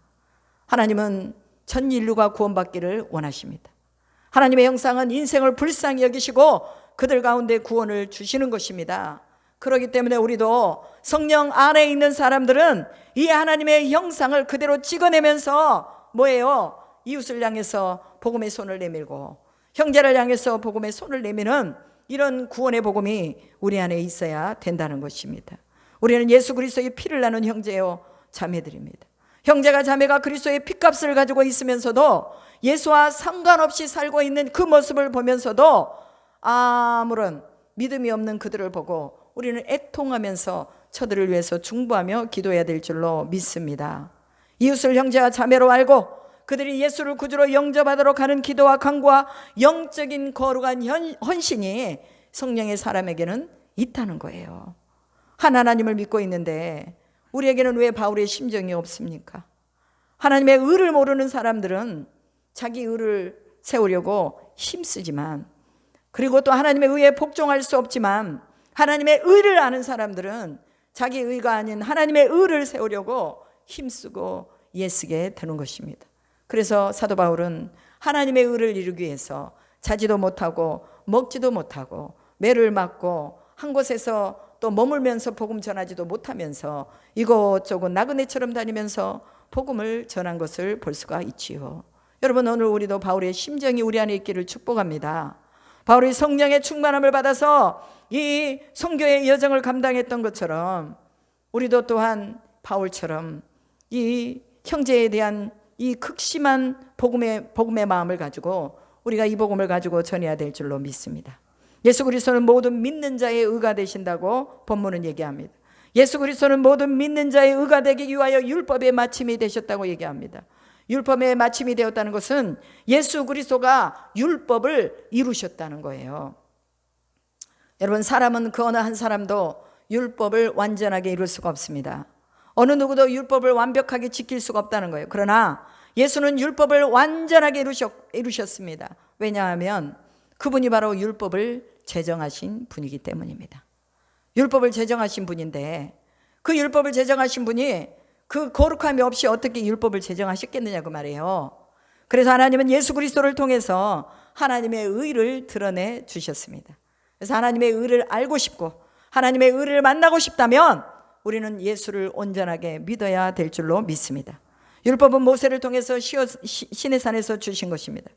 A: 하나님은 전 인류가 구원받기를 원하십니다. 하나님의 형상은 인생을 불쌍히 여기시고 그들 가운데 구원을 주시는 것입니다. 그렇기 때문에 우리도 성령 안에 있는 사람들은 이 하나님의 형상을 그대로 찍어내면서 뭐예요? 이웃을 향해서 복음의 손을 내밀고 형제를 향해서 복음의 손을 내미는 이런 구원의 복음이 우리 안에 있어야 된다는 것입니다. 우리는 예수 그리스도의 피를 나눈 형제요 자매들입니다. 형제가 자매가 그리스도의 피값을 가지고 있으면서도 예수와 상관없이 살고 있는 그 모습을 보면서도 아무런 믿음이 없는 그들을 보고 우리는 애통하면서 저들을 위해서 중보하며 기도해야 될 줄로 믿습니다. 이웃을 형제와 자매로 알고 그들이 예수를 구주로 영접하도록 하는 기도와 간구와 영적인 거룩한 헌신이 성령의 사람에게는 있다는 거예요. 하나님을 믿고 있는데 우리에게는 왜 바울의 심정이 없습니까? 하나님의 의를 모르는 사람들은 자기 의를 세우려고 힘쓰지만, 그리고 또 하나님의 의에 복종할 수 없지만, 하나님의 의를 아는 사람들은 자기 의가 아닌 하나님의 의를 세우려고 힘쓰고 애쓰게 되는 것입니다. 그래서 사도 바울은 하나님의 의를 이루기 위해서 자지도 못하고 먹지도 못하고 매를 맞고 한 곳에서 또 머물면서 복음 전하지도 못하면서 이곳저곳 나그네처럼 다니면서 복음을 전한 것을 볼 수가 있지요. 여러분, 오늘 우리도 바울의 심정이 우리 안에 있기를 축복합니다. 바울이 성령의 충만함을 받아서 이 선교의 여정을 감당했던 것처럼 우리도 또한 바울처럼 이 형제에 대한 이 극심한 복음의 마음을 가지고 우리가 이 복음을 가지고 전해야 될 줄로 믿습니다. 예수 그리스도는 모든 믿는 자의 의가 되신다고 본문은 얘기합니다. 예수 그리스도는 모든 믿는 자의 의가 되기 위하여 율법의 마침이 되셨다고 얘기합니다. 율법의 마침이 되었다는 것은 예수 그리스도가 율법을 이루셨다는 거예요. 여러분, 사람은 그 어느 한 사람도 율법을 완전하게 이룰 수가 없습니다. 어느 누구도 율법을 완벽하게 지킬 수가 없다는 거예요. 그러나 예수는 율법을 완전하게 이루셨습니다. 왜냐하면 그분이 바로 율법을 제정하신 분이기 때문입니다. 율법을 제정하신 분인데 그 율법을 제정하신 분이 그 거룩함이 없이 어떻게 율법을 제정하셨겠느냐고 말이에요. 그래서 하나님은 예수 그리스도를 통해서 하나님의 의를 드러내 주셨습니다. 그래서 하나님의 의를 알고 싶고 하나님의 의를 만나고 싶다면 우리는 예수를 온전하게 믿어야 될 줄로 믿습니다. 율법은 모세를 통해서 시내산에서 주신 것입니다.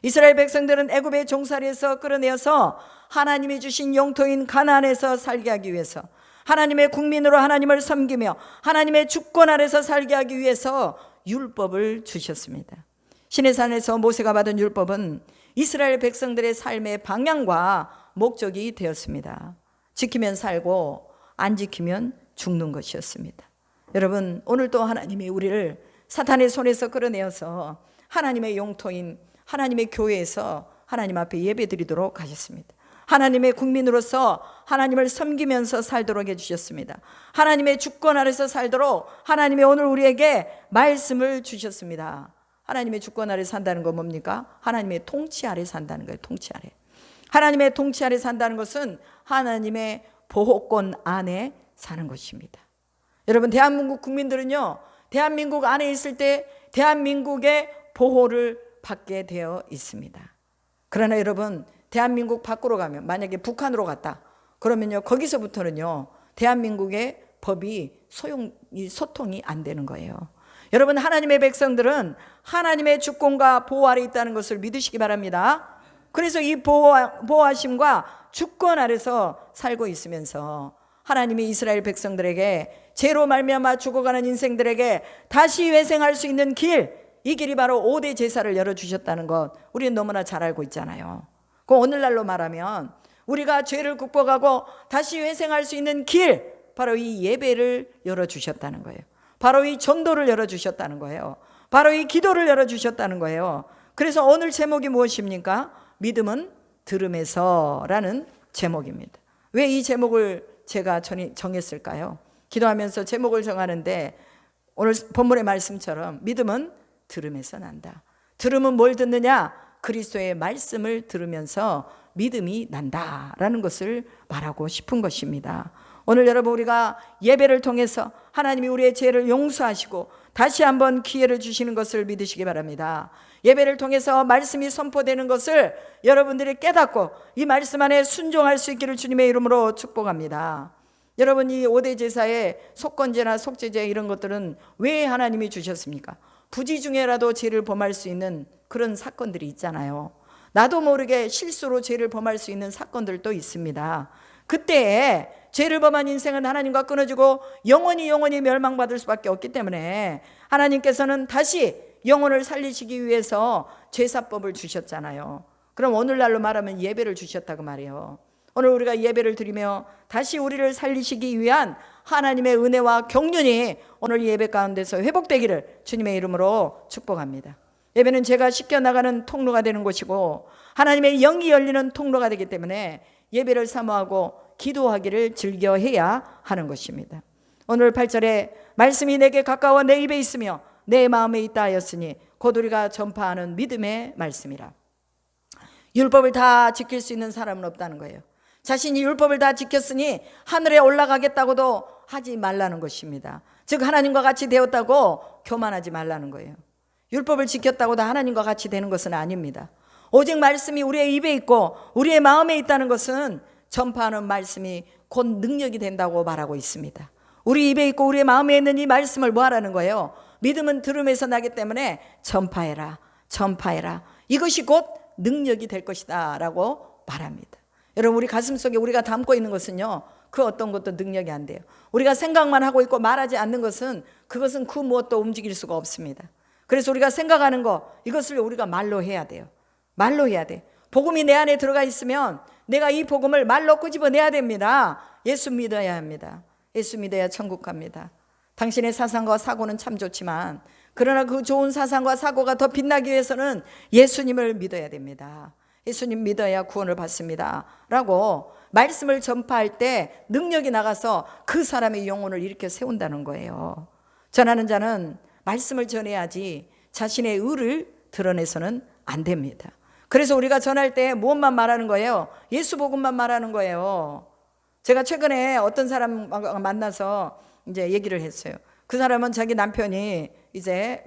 A: 이스라엘 백성들은 애굽의 종살이에서 끌어내어서 하나님이 주신 영토인 가나안에서 살게 하기 위해서, 하나님의 국민으로 하나님을 섬기며 하나님의 주권 아래서 살게 하기 위해서 율법을 주셨습니다. 시내산에서 모세가 받은 율법은 이스라엘 백성들의 삶의 방향과 목적이 되었습니다. 지키면 살고 안 지키면 죽는 것이었습니다. 여러분, 오늘도 하나님이 우리를 사탄의 손에서 끌어내어서 하나님의 영토인 하나님의 교회에서 하나님 앞에 예배드리도록 하셨습니다. 하나님의 국민으로서 하나님을 섬기면서 살도록 해주셨습니다. 하나님의 주권 아래서 살도록 하나님이 오늘 우리에게 말씀을 주셨습니다. 하나님의 주권 아래 산다는 건 뭡니까? 하나님의 통치 아래 산다는 거예요. 통치 아래. 하나님의 통치 아래 산다는 것은 하나님의 보호권 안에 사는 것입니다. 여러분, 대한민국 국민들은요, 대한민국 안에 있을 때 대한민국의 보호를 받게 되어 있습니다. 그러나 여러분, 대한민국 밖으로 가면, 만약에 북한으로 갔다 그러면요, 거기서부터는요 대한민국의 법이 소통이 안 되는 거예요. 여러분, 하나님의 백성들은 하나님의 주권과 보호 아래 있다는 것을 믿으시기 바랍니다. 그래서 이 보호하심과 주권 아래서 살고 있으면서 하나님이 이스라엘 백성들에게 죄로 말미암아 죽어가는 인생들에게 다시 회생할 수 있는 길, 이 길이 바로 5대 제사를 열어주셨다는 것 우리는 너무나 잘 알고 있잖아요. 그 오늘날로 말하면 우리가 죄를 극복하고 다시 회생할 수 있는 길, 바로 이 예배를 열어주셨다는 거예요. 바로 이 전도를 열어주셨다는 거예요. 바로 이 기도를 열어주셨다는 거예요. 그래서 오늘 제목이 무엇입니까? 믿음은 들음에서라는 제목입니다. 왜 이 제목을 제가 정했을까요? 기도하면서 제목을 정하는데 오늘 본문의 말씀처럼 믿음은 들음에서 난다. 들음은 뭘 듣느냐? 그리스도의 말씀을 들으면서 믿음이 난다라는 것을 말하고 싶은 것입니다. 오늘 여러분, 우리가 예배를 통해서 하나님이 우리의 죄를 용서하시고 다시 한번 기회를 주시는 것을 믿으시기 바랍니다. 예배를 통해서 말씀이 선포되는 것을 여러분들이 깨닫고 이 말씀 안에 순종할 수 있기를 주님의 이름으로 축복합니다. 여러분, 이 5대 제사의 속건제나 속죄제 이런 것들은 왜 하나님이 주셨습니까? 부지 중에라도 죄를 범할 수 있는 그런 사건들이 있잖아요. 나도 모르게 실수로 죄를 범할 수 있는 사건들도 있습니다. 그때에 죄를 범한 인생은 하나님과 끊어지고 영원히 멸망받을 수밖에 없기 때문에 하나님께서는 다시 영혼을 살리시기 위해서 제사법을 주셨잖아요. 그럼 오늘날로 말하면 예배를 주셨다고 말이에요. 오늘 우리가 예배를 드리며 다시 우리를 살리시기 위한 하나님의 은혜와 경륜이 오늘 예배 가운데서 회복되기를 주님의 이름으로 축복합니다. 예배는 제가 씻겨나가는 통로가 되는 곳이고 하나님의 영이 열리는 통로가 되기 때문에 예배를 사모하고 기도하기를 즐겨해야 하는 것입니다. 오늘 8절에 말씀이 내게 가까워 내 입에 있으며 내 마음에 있다 하였으니 곧 우리가 전파하는 믿음의 말씀이라. 율법을 다 지킬 수 있는 사람은 없다는 거예요. 자신이 율법을 다 지켰으니 하늘에 올라가겠다고도 하지 말라는 것입니다. 즉 하나님과 같이 되었다고 교만하지 말라는 거예요. 율법을 지켰다고 다 하나님과 같이 되는 것은 아닙니다. 오직 말씀이 우리의 입에 있고 우리의 마음에 있다는 것은 전파하는 말씀이 곧 능력이 된다고 말하고 있습니다. 우리 입에 있고 우리의 마음에 있는 이 말씀을 뭐 하라는 거예요? 믿음은 들음에서 나기 때문에 전파해라, 전파해라. 이것이 곧 능력이 될 것이다 라고 말합니다. 여러분, 우리 가슴속에 우리가 담고 있는 것은요, 그 어떤 것도 능력이 안 돼요. 우리가 생각만 하고 있고 말하지 않는 것은 그것은 그 무엇도 움직일 수가 없습니다. 그래서 우리가 생각하는 거, 이것을 우리가 말로 해야 돼요. 말로 해야 돼. 복음이 내 안에 들어가 있으면 내가 이 복음을 말로 끄집어내야 됩니다. 예수 믿어야 합니다. 예수 믿어야 천국 갑니다. 당신의 사상과 사고는 참 좋지만 그러나 그 좋은 사상과 사고가 더 빛나기 위해서는 예수님을 믿어야 됩니다. 예수님 믿어야 구원을 받습니다 라고 말씀을 전파할 때 능력이 나가서 그 사람의 영혼을 일으켜 세운다는 거예요. 전하는 자는 말씀을 전해야지 자신의 의를 드러내서는 안 됩니다. 그래서 우리가 전할 때 무엇만 말하는 거예요? 예수 복음만 말하는 거예요. 제가 최근에 어떤 사람 만나서 이제 얘기를 했어요. 그 사람은 자기 남편이 이제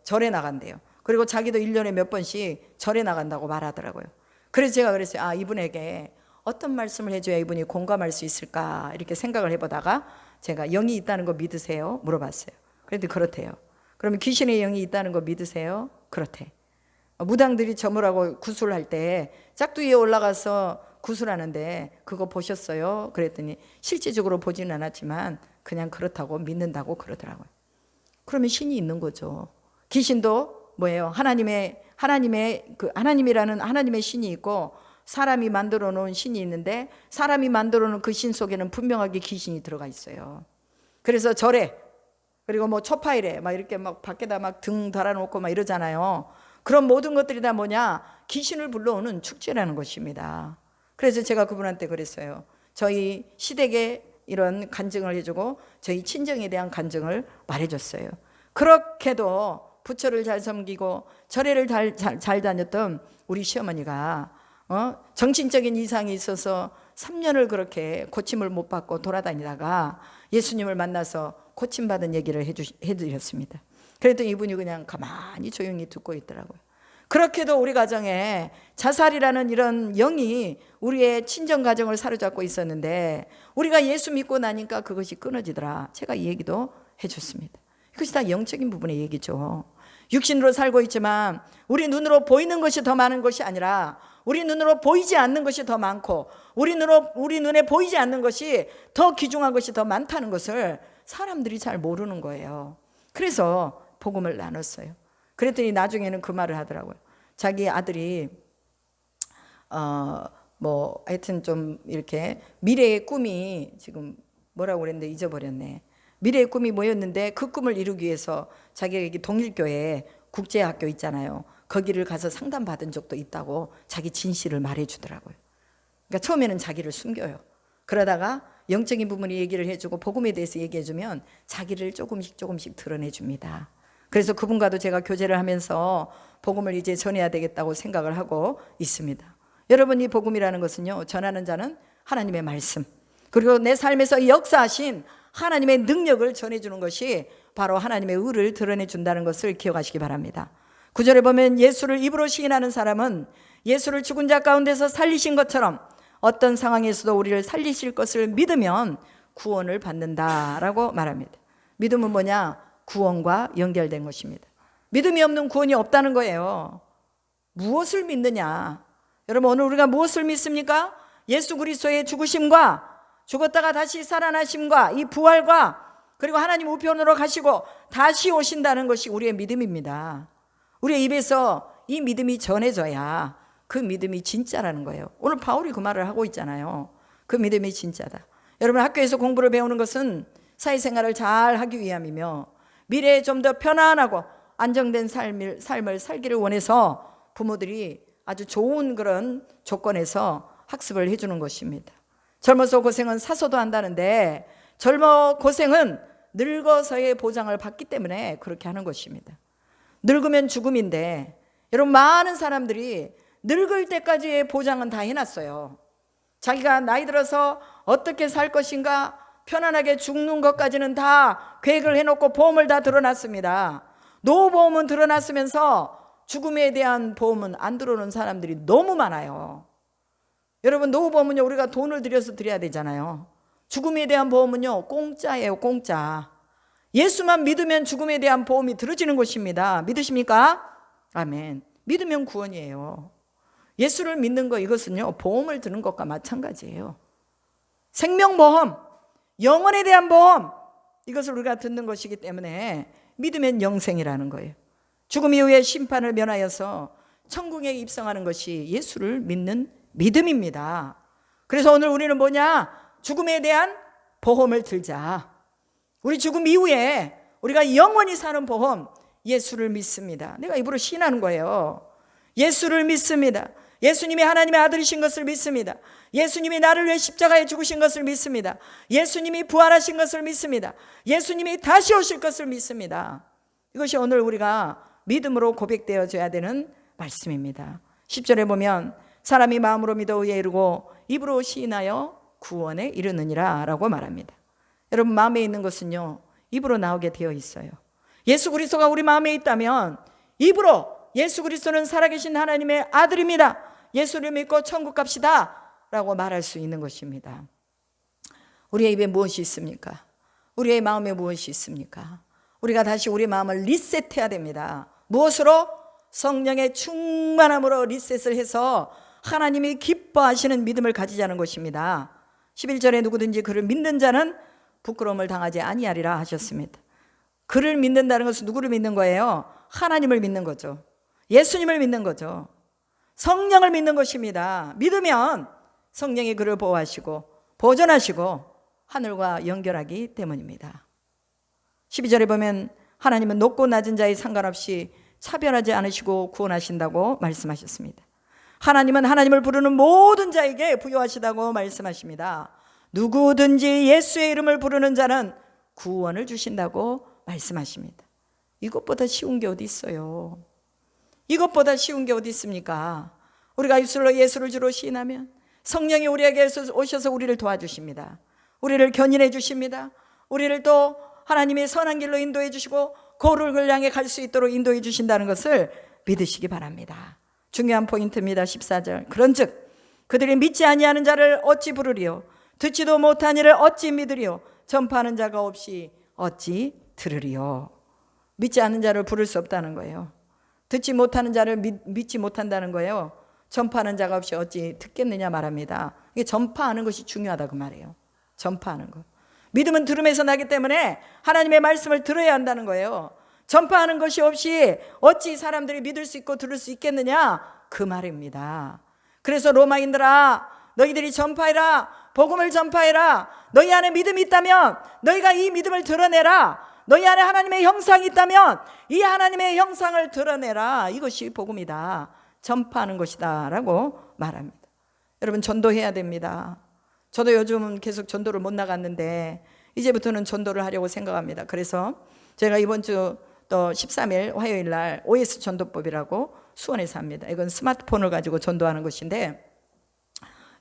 A: 절에 나간대요. 그리고 자기도 1년에 몇 번씩 절에 나간다고 말하더라고요. 그래서 제가 그랬어요. 아, 이분에게 어떤 말씀을 해줘야 이분이 공감할 수 있을까 이렇게 생각을 해보다가 제가 영이 있다는 거 믿으세요? 물어봤어요. 그런데 그렇대요. 그러면 귀신의 영이 있다는 거 믿으세요? 그렇대. 무당들이 점을 구슬할 때 짝두기에 올라가서 구슬하는데 그거 보셨어요? 그랬더니 실제적으로 보지는 않았지만 그냥 그렇다고 믿는다고 그러더라고요. 그러면 신이 있는 거죠. 귀신도 뭐예요? 하나님이라는 하나님의 신이 있고 사람이 만들어 놓은 신이 있는데 사람이 만들어 놓은 그 신 속에는 분명하게 귀신이 들어가 있어요. 그래서 절에 그리고 뭐 초파일에 막 이렇게 막 밖에다 막 등 달아놓고 막 이러잖아요. 그런 모든 것들이 다 뭐냐? 귀신을 불러오는 축제라는 것입니다. 그래서 제가 그분한테 그랬어요. 저희 시댁에 이런 간증을 해주고 저희 친정에 대한 간증을 말해줬어요. 그렇게도 부처를 잘 섬기고 절에를 잘 다녔던 우리 시어머니가 정신적인 이상이 있어서 3년을 그렇게 고침을 못 받고 돌아다니다가 예수님을 만나서 고침받은 얘기를 해드렸습니다. 그랬더니 이분이 그냥 가만히 조용히 듣고 있더라고요. 그렇게도 우리 가정에 자살이라는 이런 영이 우리의 친정 가정을 사로잡고 있었는데 우리가 예수 믿고 나니까 그것이 끊어지더라. 제가 이 얘기도 해줬습니다. 이것이 다 영적인 부분의 얘기죠. 육신으로 살고 있지만 우리 눈으로 보이는 것이 더 많은 것이 아니라 우리 눈으로 보이지 않는 것이 더 많고 우리 눈에 보이지 않는 것이 더 귀중한 것이 더 많다는 것을 사람들이 잘 모르는 거예요. 그래서 복음을 나눴어요. 그랬더니 나중에는 그 말을 하더라고요. 자기 아들이 하여튼 좀 이렇게 미래의 꿈이 지금 뭐라고 그랬는데 잊어버렸네. 미래의 꿈이 뭐였는데 그 꿈을 이루기 위해서 자기가 여기 동일교회 국제학교 있잖아요. 거기를 가서 상담받은 적도 있다고 자기 진실을 말해주더라고요. 그러니까 처음에는 자기를 숨겨요. 그러다가 영적인 부분이 얘기를 해주고 복음에 대해서 얘기해주면 자기를 조금씩 드러내줍니다. 그래서 그분과도 제가 교제를 하면서 복음을 이제 전해야 되겠다고 생각을 하고 있습니다. 여러분, 이 복음이라는 것은요, 전하는 자는 하나님의 말씀 그리고 내 삶에서 역사하신 하나님의 능력을 전해주는 것이 바로 하나님의 의를 드러내준다는 것을 기억하시기 바랍니다. 9절에 보면 예수를 입으로 시인하는 사람은 예수를 죽은 자 가운데서 살리신 것처럼 어떤 상황에서도 우리를 살리실 것을 믿으면 구원을 받는다라고 말합니다. 믿음은 뭐냐? 구원과 연결된 것입니다. 믿음이 없는 구원이 없다는 거예요. 무엇을 믿느냐? 여러분, 오늘 우리가 무엇을 믿습니까? 예수 그리스도의 죽으심과 죽었다가 다시 살아나심과 이 부활과 그리고 하나님 우편으로 가시고 다시 오신다는 것이 우리의 믿음입니다. 우리의 입에서 이 믿음이 전해져야 그 믿음이 진짜라는 거예요. 오늘 바울이 그 말을 하고 있잖아요. 그 믿음이 진짜다. 여러분, 학교에서 공부를 배우는 것은 사회생활을 잘 하기 위함이며 미래에 좀 더 편안하고 안정된 삶을 살기를 원해서 부모들이 아주 좋은 그런 조건에서 학습을 해주는 것입니다. 젊어서 고생은 사서도 한다는데 젊어 고생은 늙어서의 보장을 받기 때문에 그렇게 하는 것입니다. 늙으면 죽음인데 여러분, 많은 사람들이 늙을 때까지의 보장은 다 해놨어요. 자기가 나이 들어서 어떻게 살 것인가 편안하게 죽는 것까지는 다 계획을 해놓고 보험을 다 들어놨습니다. 노후보험은 들어놨으면서 죽음에 대한 보험은 안 들어오는 사람들이 너무 많아요. 여러분, 노후보험은요, 우리가 돈을 들여서 드려야 되잖아요. 죽음에 대한 보험은요, 공짜예요, 공짜. 예수만 믿으면 죽음에 대한 보험이 들어지는 것입니다. 믿으십니까? 아멘. 믿으면 구원이에요. 예수를 믿는 거, 이것은요, 보험을 드는 것과 마찬가지예요. 생명보험, 영혼에 대한 보험, 이것을 우리가 듣는 것이기 때문에 믿으면 영생이라는 거예요. 죽음 이후에 심판을 면하여서 천국에 입성하는 것이 예수를 믿는 믿음입니다. 그래서 오늘 우리는 뭐냐? 죽음에 대한 보험을 들자. 우리 죽음 이후에 우리가 영원히 사는 보험, 예수를 믿습니다. 내가 입으로 시인하는 거예요. 예수를 믿습니다. 예수님이 하나님의 아들이신 것을 믿습니다. 예수님이 나를 위해 십자가에 죽으신 것을 믿습니다. 예수님이 부활하신 것을 믿습니다. 예수님이 다시 오실 것을 믿습니다. 이것이 오늘 우리가 믿음으로 고백되어져야 되는 말씀입니다. 10절에 보면 사람이 마음으로 믿어 의에 이르고 입으로 시인하여 구원에 이르느니라 라고 말합니다. 여러분, 마음에 있는 것은요, 입으로 나오게 되어 있어요. 예수 그리스도가 우리 마음에 있다면 입으로 예수 그리스도는 살아계신 하나님의 아들입니다, 예수를 믿고 천국 갑시다 라고 말할 수 있는 것입니다. 우리의 입에 무엇이 있습니까? 우리의 마음에 무엇이 있습니까? 우리가 다시 우리 마음을 리셋해야 됩니다. 무엇으로? 성령의 충만함으로 리셋을 해서 하나님이 기뻐하시는 믿음을 가지자는 것입니다. 11절에 누구든지 그를 믿는 자는 부끄러움을 당하지 아니하리라 하셨습니다. 그를 믿는다는 것은 누구를 믿는 거예요? 하나님을 믿는 거죠. 예수님을 믿는 거죠. 성령을 믿는 것입니다. 믿으면 성령이 그를 보호하시고 보존하시고 하늘과 연결하기 때문입니다. 12절에 보면 하나님은 높고 낮은 자에 상관없이 차별하지 않으시고 구원하신다고 말씀하셨습니다. 하나님은 하나님을 부르는 모든 자에게 부여하시다고 말씀하십니다. 누구든지 예수의 이름을 부르는 자는 구원을 주신다고 말씀하십니다. 이것보다 쉬운 게 어디 있어요? 이것보다 쉬운 게 어디 있습니까? 우리가 입술로 예수를 주로 시인하면 성령이 우리에게 오셔서 우리를 도와주십니다. 우리를 견인해 주십니다. 우리를 또 하나님의 선한 길로 인도해 주시고 거룩을 향해 갈 수 있도록 인도해 주신다는 것을 믿으시기 바랍니다. 중요한 포인트입니다. 14절. 그런즉 그들이 믿지 아니하는 자를 어찌 부르리요? 듣지도 못한 이를 어찌 믿으리요? 전파하는 자가 없이 어찌 들으리요? 믿지 않는 자를 부를 수 없다는 거예요. 듣지 못하는 자를 믿지 못한다는 거예요. 전파하는 자가 없이 어찌 듣겠느냐 말합니다. 이게 전파하는 것이 중요하다 그 말이에요. 전파하는 것. 믿음은 들음에서 나기 때문에 하나님의 말씀을 들어야 한다는 거예요. 전파하는 것이 없이 어찌 사람들이 믿을 수 있고 들을 수 있겠느냐 그 말입니다. 그래서 로마인들아, 너희들이 전파해라, 복음을 전파해라. 너희 안에 믿음이 있다면 너희가 이 믿음을 드러내라. 너희 안에 하나님의 형상이 있다면 이 하나님의 형상을 드러내라. 이것이 복음이다, 전파하는 것이다 라고 말합니다. 여러분, 전도해야 됩니다. 저도 요즘은 계속 전도를 못 나갔는데 이제부터는 전도를 하려고 생각합니다. 그래서 제가 이번 주 또 13일 화요일 날 OS 전도법이라고 수원에서 합니다. 이건 스마트폰을 가지고 전도하는 것인데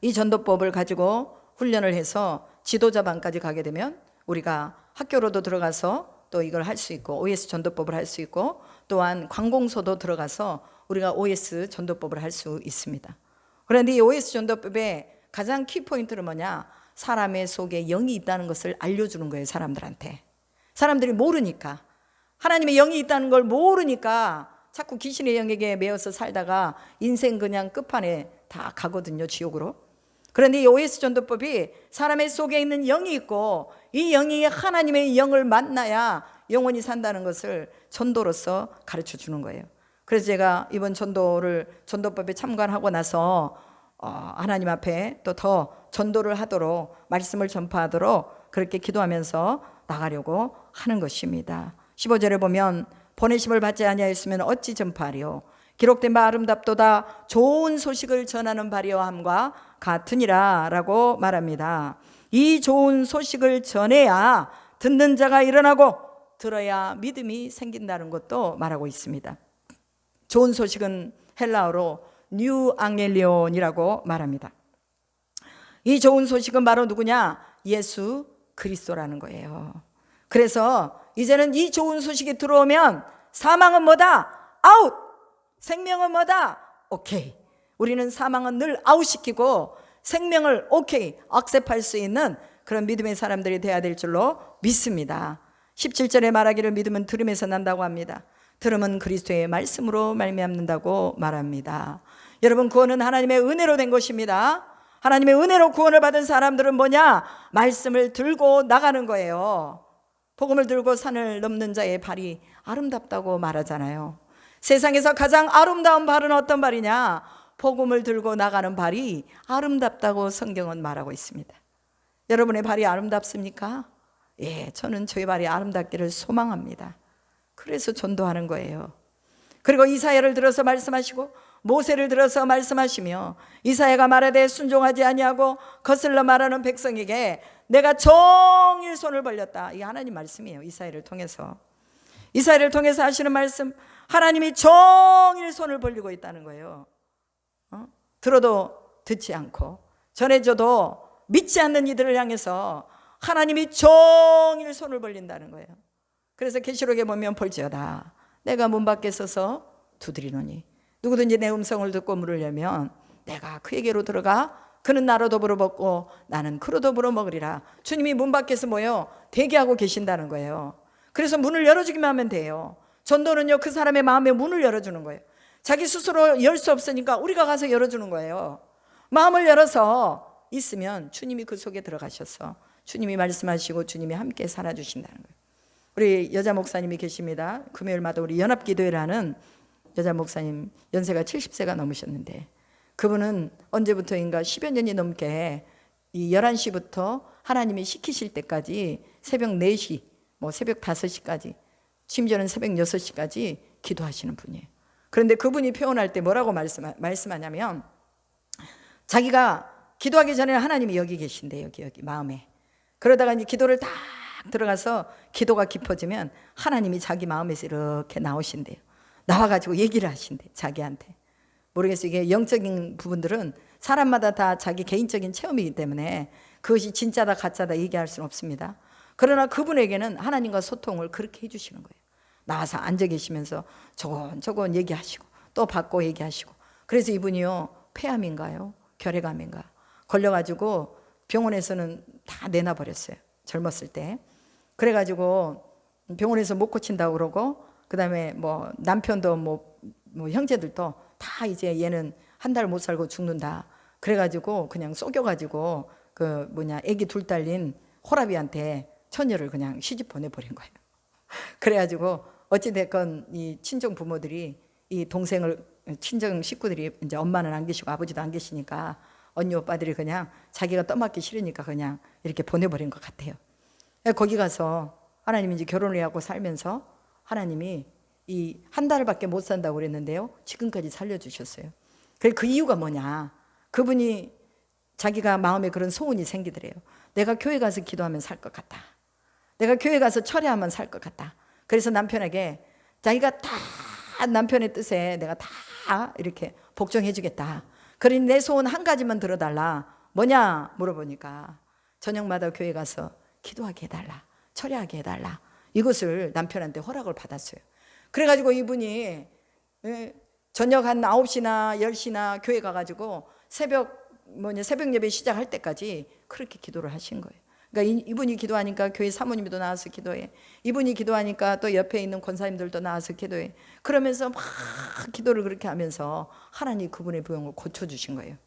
A: 이 전도법을 가지고 훈련을 해서 지도자반까지 가게 되면 우리가 학교로도 들어가서 또 이걸 할 수 있고 OS 전도법을 할 수 있고 또한 관공서도 들어가서 우리가 OS 전도법을 할 수 있습니다. 그런데 이 OS 전도법의 가장 키포인트는 뭐냐? 사람의 속에 영이 있다는 것을 알려주는 거예요. 사람들한테. 사람들이 모르니까, 하나님의 영이 있다는 걸 모르니까 자꾸 귀신의 영에게 매여서 살다가 인생 그냥 끝판에 다 가거든요, 지옥으로. 그런데 이 OS 전도법이 사람의 속에 있는 영이 있고 이 영이 하나님의 영을 만나야 영원히 산다는 것을 전도로서 가르쳐 주는 거예요. 그래서 제가 이번 전도법에 참관하고 나서 하나님 앞에 또 더 전도를 하도록, 말씀을 전파하도록 그렇게 기도하면서 나가려고 하는 것입니다. 15절에 보면 보내심을 받지 아니하였으면 어찌 전파하리요? 기록된 바 아름답도다 좋은 소식을 전하는 바리어 함과 같으니라 라고 말합니다. 이 좋은 소식을 전해야 듣는 자가 일어나고 들어야 믿음이 생긴다는 것도 말하고 있습니다. 좋은 소식은 헬라어로 뉴 앙겔리온이라고 말합니다. 이 좋은 소식은 바로 누구냐? 예수 그리스도라는 거예요. 그래서 이제는 이 좋은 소식이 들어오면 사망은 뭐다? 아웃! 생명은 뭐다? 오케이. 우리는 사망은 늘 아웃시키고 생명을 오케이, 악셉할 수 있는 그런 믿음의 사람들이 되어야 될 줄로 믿습니다. 17절에 말하기를 믿음은 들음에서 난다고 합니다. 들음은 그리스도의 말씀으로 말미암는다고 말합니다. 여러분, 구원은 하나님의 은혜로 된 것입니다. 하나님의 은혜로 구원을 받은 사람들은 뭐냐? 말씀을 들고 나가는 거예요. 복음을 들고 산을 넘는 자의 발이 아름답다고 말하잖아요. 세상에서 가장 아름다운 발은 어떤 발이냐? 복음을 들고 나가는 발이 아름답다고 성경은 말하고 있습니다. 여러분의 발이 아름답습니까? 예, 저는 저희 발이 아름답기를 소망합니다. 그래서 전도하는 거예요. 그리고 이사야를 들어서 말씀하시고 모세를 들어서 말씀하시며, 이사야가 말하되 순종하지 아니하고 거슬러 말하는 백성에게 내가 종일 손을 벌렸다. 이게 하나님 말씀이에요. 이사야를 통해서 하시는 말씀, 하나님이 종일 손을 벌리고 있다는 거예요. 들어도 듣지 않고 전해줘도 믿지 않는 이들을 향해서 하나님이 종일 손을 벌린다는 거예요. 그래서 계시록에 보면 볼지어다 내가 문 밖에 서서 두드리노니 누구든지 내 음성을 듣고 물으려면 내가 그에게로 들어가 그는 나로 더불어 먹고 나는 그로 더불어 먹으리라. 주님이 문 밖에서 뭐요? 대기하고 계신다는 거예요. 그래서 문을 열어주기만 하면 돼요. 전도는요, 그 사람의 마음에 문을 열어주는 거예요. 자기 스스로 열 수 없으니까 우리가 가서 열어주는 거예요. 마음을 열어서 있으면 주님이 그 속에 들어가셔서 주님이 말씀하시고 주님이 함께 살아주신다는 거예요. 우리 여자 목사님이 계십니다. 금요일마다 우리 연합기도회를 하는 여자 목사님, 연세가 70세가 넘으셨는데 그분은 언제부터인가 10여 년이 넘게 이 11시부터 하나님이 시키실 때까지 새벽 4시, 뭐 새벽 5시까지, 심지어는 새벽 6시까지 기도하시는 분이에요. 그런데 그분이 표현할 때 뭐라고 말씀하냐면, 자기가 기도하기 전에 하나님이 여기 계신대요. 여기 마음에. 그러다가 이제 기도를 딱 들어가서 기도가 깊어지면 하나님이 자기 마음에서 이렇게 나오신대요. 나와가지고 얘기를 하신대, 자기한테. 모르겠어요. 이게 영적인 부분들은 사람마다 다 자기 개인적인 체험이기 때문에 그것이 진짜다 가짜다 얘기할 수는 없습니다. 그러나 그분에게는 하나님과 소통을 그렇게 해주시는 거예요. 나와서 앉아 계시면서 조곤조곤 얘기하시고 또 받고 얘기하시고. 그래서 이분이요, 폐암인가요? 결핵암인가 걸려가지고 병원에서는 다 내놔버렸어요. 젊었을 때. 그래가지고 병원에서 못 고친다고 그러고, 그 다음에 뭐 남편도 뭐 형제들도 다 이제 얘는 한 달 못 살고 죽는다. 그래가지고 그냥 속여가지고 애기 둘 딸린 호라비한테 처녀를 그냥 시집 보내버린 거예요. 그래가지고 어찌됐건 이 친정 부모들이 이 동생을, 친정 식구들이 이제 엄마는 안 계시고 아버지도 안 계시니까 언니 오빠들이 그냥 자기가 떠맡기 싫으니까 그냥 이렇게 보내버린 것 같아요. 거기 가서 하나님이 이제 결혼을 하고 살면서 하나님이 이 한 달밖에 못 산다고 그랬는데요, 지금까지 살려주셨어요. 그 이유가 뭐냐, 그분이 자기가 마음에 그런 소원이 생기더래요. 내가 교회 가서 기도하면 살 것 같다. 내가 교회 가서 철회하면 살 것 같다. 그래서 남편에게 자기가 다 남편의 뜻에 내가 다 이렇게 복종해 주겠다. 그러니 내 소원 한 가지만 들어달라. 뭐냐 물어보니까 저녁마다 교회 가서 기도하게 해달라, 철회하게 해달라. 이것을 남편한테 허락을 받았어요. 그래가지고 이분이 저녁 한 9시나 10시나 교회 가가지고 새벽 예배 시작할 때까지 그렇게 기도를 하신 거예요. 그러니까 이분이 기도하니까 교회 사모님도 나와서 기도해. 이분이 기도하니까 또 옆에 있는 권사님들도 나와서 기도해. 그러면서 막 기도를 그렇게 하면서 하나님이 그분의 병을 고쳐주신 거예요.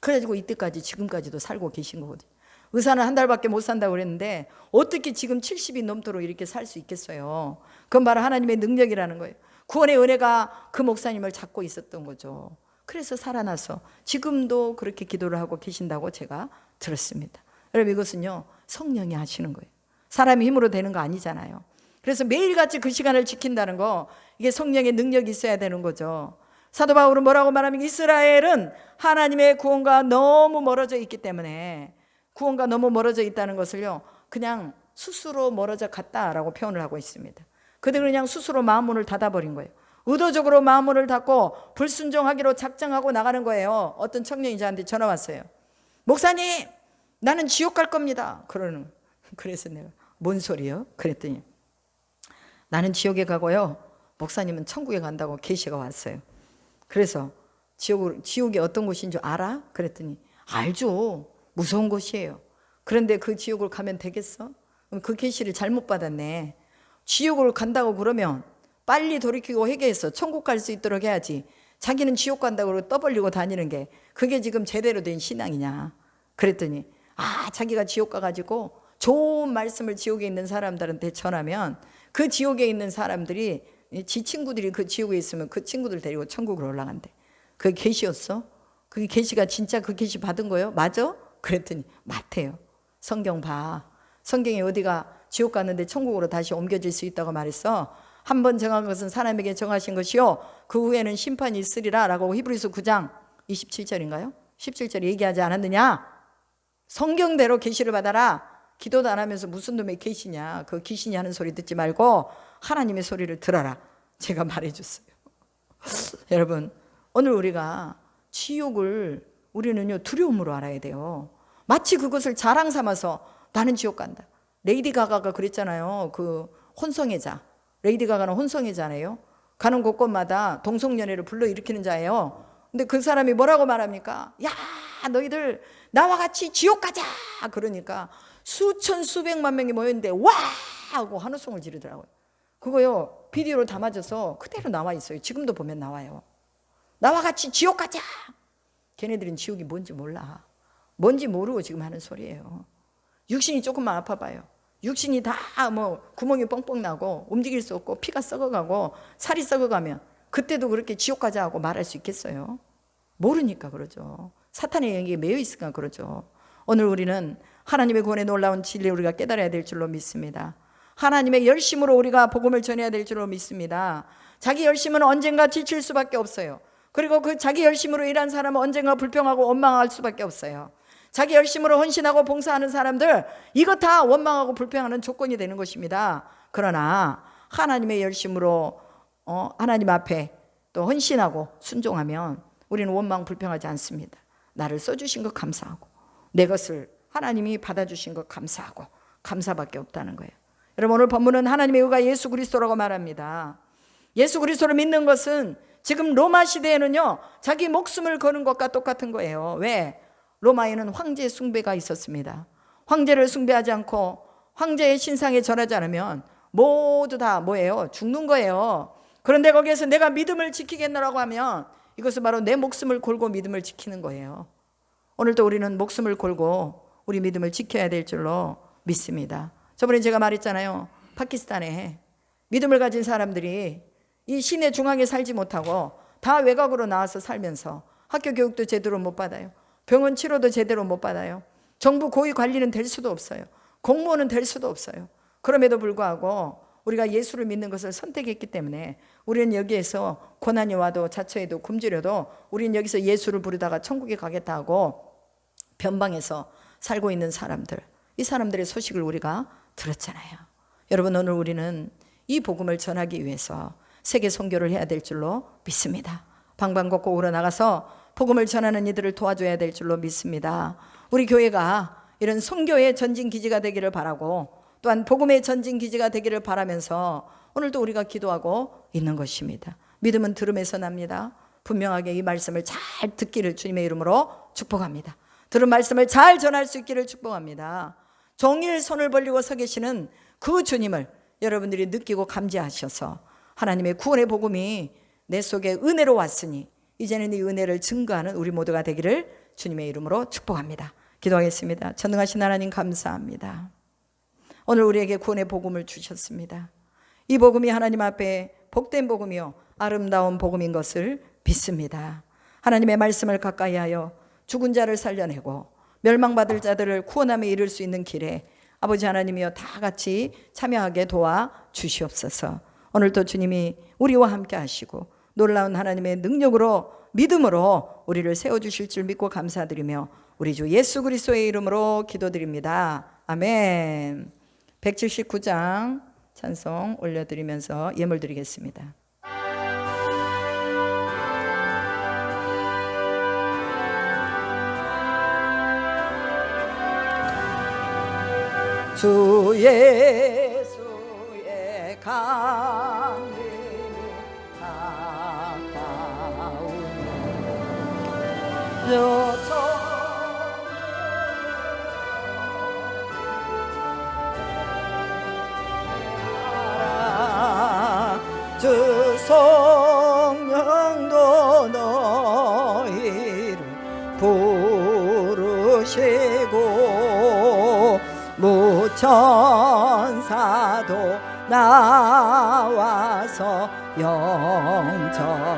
A: 그래가지고 이때까지 지금까지도 살고 계신 거거든요. 의사는 한 달밖에 못 산다고 그랬는데 어떻게 지금 70이 넘도록 이렇게 살 수 있겠어요? 그건 바로 하나님의 능력이라는 거예요. 구원의 은혜가 그 목사님을 잡고 있었던 거죠. 그래서 살아나서 지금도 그렇게 기도를 하고 계신다고 제가 들었습니다. 여러분, 이것은요, 성령이 하시는 거예요. 사람이 힘으로 되는 거 아니잖아요. 그래서 매일같이 그 시간을 지킨다는 거, 이게 성령의 능력이 있어야 되는 거죠. 사도 바울은 뭐라고 말하면, 이스라엘은 하나님의 구원과 너무 멀어져 있기 때문에, 구원과 너무 멀어져 있다는 것을요, 그냥 스스로 멀어져 갔다라고 표현을 하고 있습니다. 그들은 그냥 스스로 마음문을 닫아버린 거예요. 의도적으로 마음문을 닫고 불순종하기로 작정하고 나가는 거예요. 어떤 청년이 저한테 전화 왔어요. 목사님, 나는 지옥 갈 겁니다. 그래서 내가 뭔 소리요? 그랬더니 나는 지옥에 가고요, 목사님은 천국에 간다고 계시가 왔어요. 그래서 지옥이 어떤 곳인 줄 알아? 그랬더니 알죠. 무서운 곳이에요. 그런데 그 지옥을 가면 되겠어? 그럼 그 계시를 잘못 받았네. 지옥을 간다고 그러면 빨리 돌이키고 회개해서 천국 갈 수 있도록 해야지. 자기는 지옥 간다고 떠벌리고 다니는 게 그게 지금 제대로 된 신앙이냐. 그랬더니 자기가 지옥 가가지고 좋은 말씀을 지옥에 있는 사람들한테 전하면 그 지옥에 있는 사람들이, 지 친구들이 그 지옥에 있으면 그 친구들 데리고 천국으로 올라간대. 그게 계시였어? 그게 계시가 진짜 그 계시 받은 거예요? 맞아? 그랬더니 맞대요. 성경 봐. 성경에 어디가 지옥 갔는데 천국으로 다시 옮겨질 수 있다고 말했어. 한 번 정한 것은 사람에게 정하신 것이요 그 후에는 심판이 있으리라 라고 히브리서 9장 27절인가요? 17절에 얘기하지 않았느냐? 성경대로 계시를 받아라. 기도도 안 하면서 무슨 놈의 계시냐, 그 귀신이 하는 소리 듣지 말고 하나님의 소리를 들어라. 제가 말해줬어요. 여러분, 오늘 우리가 지옥을 우리는요 두려움으로 알아야 돼요. 마치 그것을 자랑 삼아서 나는 지옥 간다. 레이디 가가가 그랬잖아요. 그 혼성애자, 레이디 가가는 혼성애자네요. 가는 곳곳마다 동성연애를 불러일으키는 자예요. 근데 그 사람이 뭐라고 말합니까? 야, 너희들 나와 같이 지옥 가자. 그러니까 수천 수백만 명이 모였는데 와 하고 환호성을 지르더라고요. 그거요 비디오로 담아져서 그대로 나와 있어요. 지금도 보면 나와요. 나와 같이 지옥 가자. 걔네들은 지옥이 뭔지 몰라. 뭔지 모르고 지금 하는 소리예요. 육신이 조금만 아파봐요. 육신이 다 뭐 구멍이 뻥뻥 나고 움직일 수 없고 피가 썩어가고 살이 썩어가면 그때도 그렇게 지옥 가자 하고 말할 수 있겠어요? 모르니까 그러죠. 사탄의 영역에 매여 있으니까 그러죠. 오늘 우리는 하나님의 구원의 놀라운 진리를 우리가 깨달아야 될 줄로 믿습니다. 하나님의 열심으로 우리가 복음을 전해야 될 줄로 믿습니다. 자기 열심은 언젠가 지칠 수밖에 없어요. 그리고 그 자기 열심으로 일한 사람은 언젠가 불평하고 원망할 수밖에 없어요. 자기 열심으로 헌신하고 봉사하는 사람들, 이거 다 원망하고 불평하는 조건이 되는 것입니다. 그러나 하나님의 열심으로 하나님 앞에 또 헌신하고 순종하면 우리는 원망 불평하지 않습니다. 나를 써주신 것 감사하고 내 것을 하나님이 받아주신 것 감사하고 감사밖에 없다는 거예요. 여러분, 오늘 본문은 하나님의 의가 예수 그리스도라고 말합니다. 예수 그리스도를 믿는 것은 지금 로마 시대에는요 자기 목숨을 거는 것과 똑같은 거예요. 왜? 로마에는 황제 숭배가 있었습니다. 황제를 숭배하지 않고 황제의 신상에 절하지 않으면 모두 다 뭐예요? 죽는 거예요. 그런데 거기에서 내가 믿음을 지키겠노라고 하면 이것은 바로 내 목숨을 걸고 믿음을 지키는 거예요. 오늘도 우리는 목숨을 걸고 우리 믿음을 지켜야 될 줄로 믿습니다. 저번에 제가 말했잖아요. 파키스탄에 믿음을 가진 사람들이 이 시내 중앙에 살지 못하고 다 외곽으로 나와서 살면서 학교 교육도 제대로 못 받아요. 병원 치료도 제대로 못 받아요. 정부 고위 관리는 될 수도 없어요. 공무원은 될 수도 없어요. 그럼에도 불구하고 우리가 예수를 믿는 것을 선택했기 때문에 우리는 여기에서 고난이 와도 자처해도 굶주려도 우리는 여기서 예수를 부르다가 천국에 가겠다 하고 변방에서 살고 있는 사람들, 이 사람들의 소식을 우리가 들었잖아요. 여러분, 오늘 우리는 이 복음을 전하기 위해서 세계 선교를 해야 될 줄로 믿습니다. 방방곡곡으로 나가서 복음을 전하는 이들을 도와줘야 될 줄로 믿습니다. 우리 교회가 이런 선교의 전진기지가 되기를 바라고 또한 복음의 전진기지가 되기를 바라면서 오늘도 우리가 기도하고 있는 것입니다. 믿음은 들음에서 납니다. 분명하게 이 말씀을 잘 듣기를 주님의 이름으로 축복합니다. 들은 말씀을 잘 전할 수 있기를 축복합니다. 종일 손을 벌리고 서 계시는 그 주님을 여러분들이 느끼고 감지하셔서 하나님의 구원의 복음이 내 속에 은혜로 왔으니 이제는 이 은혜를 증거하는 우리 모두가 되기를 주님의 이름으로 축복합니다. 기도하겠습니다. 전능하신 하나님 감사합니다. 오늘 우리에게 구원의 복음을 주셨습니다. 이 복음이 하나님 앞에 복된 복음이요 아름다운 복음인 것을 믿습니다. 하나님의 말씀을 가까이 하여 죽은 자를 살려내고 멸망받을 자들을 구원함에 이를 수 있는 길에 아버지 하나님이여 다 같이 참여하게 도와 주시옵소서. 오늘도 주님이 우리와 함께 하시고 놀라운 하나님의 능력으로 믿음으로 우리를 세워주실 줄 믿고 감사드리며 우리 주 예수 그리스도의 이름으로 기도드립니다. 아멘. 179장 찬송 올려드리면서 예물 드리겠습니다. 주 예수의 강림이 가까우니 주 성령도 너희를 부르시고 무천사도 나와서 영접하네.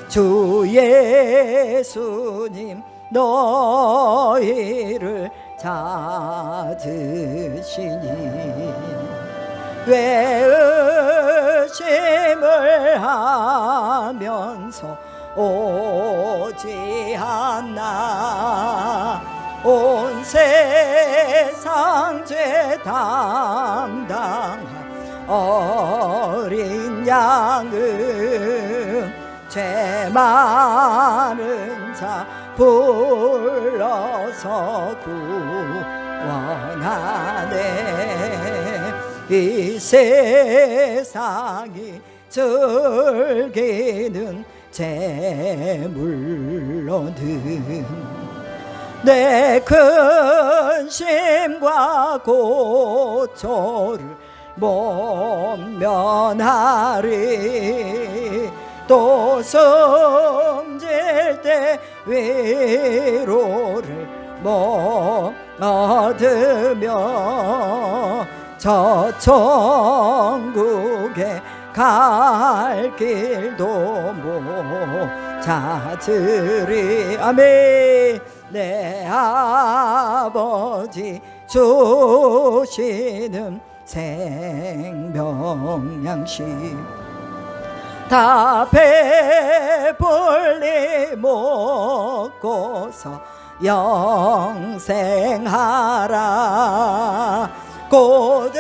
A: 주 예수님 너희를 찾으시니 왜 의심을 하면서 오지 않나 온 세상 죄 담당한 어린 양은 죄 많은 자 불러서 구원하네 이 세상이 즐기는 재물로는 내 근심과 고초를 못 면하리 또 숨질 때 위로를 못 얻으며 저 천국에 갈 길도 못 찾으리 아멘 내 아버지 주시는 생명양식 다 배불리 먹고서 영생하라 고드심을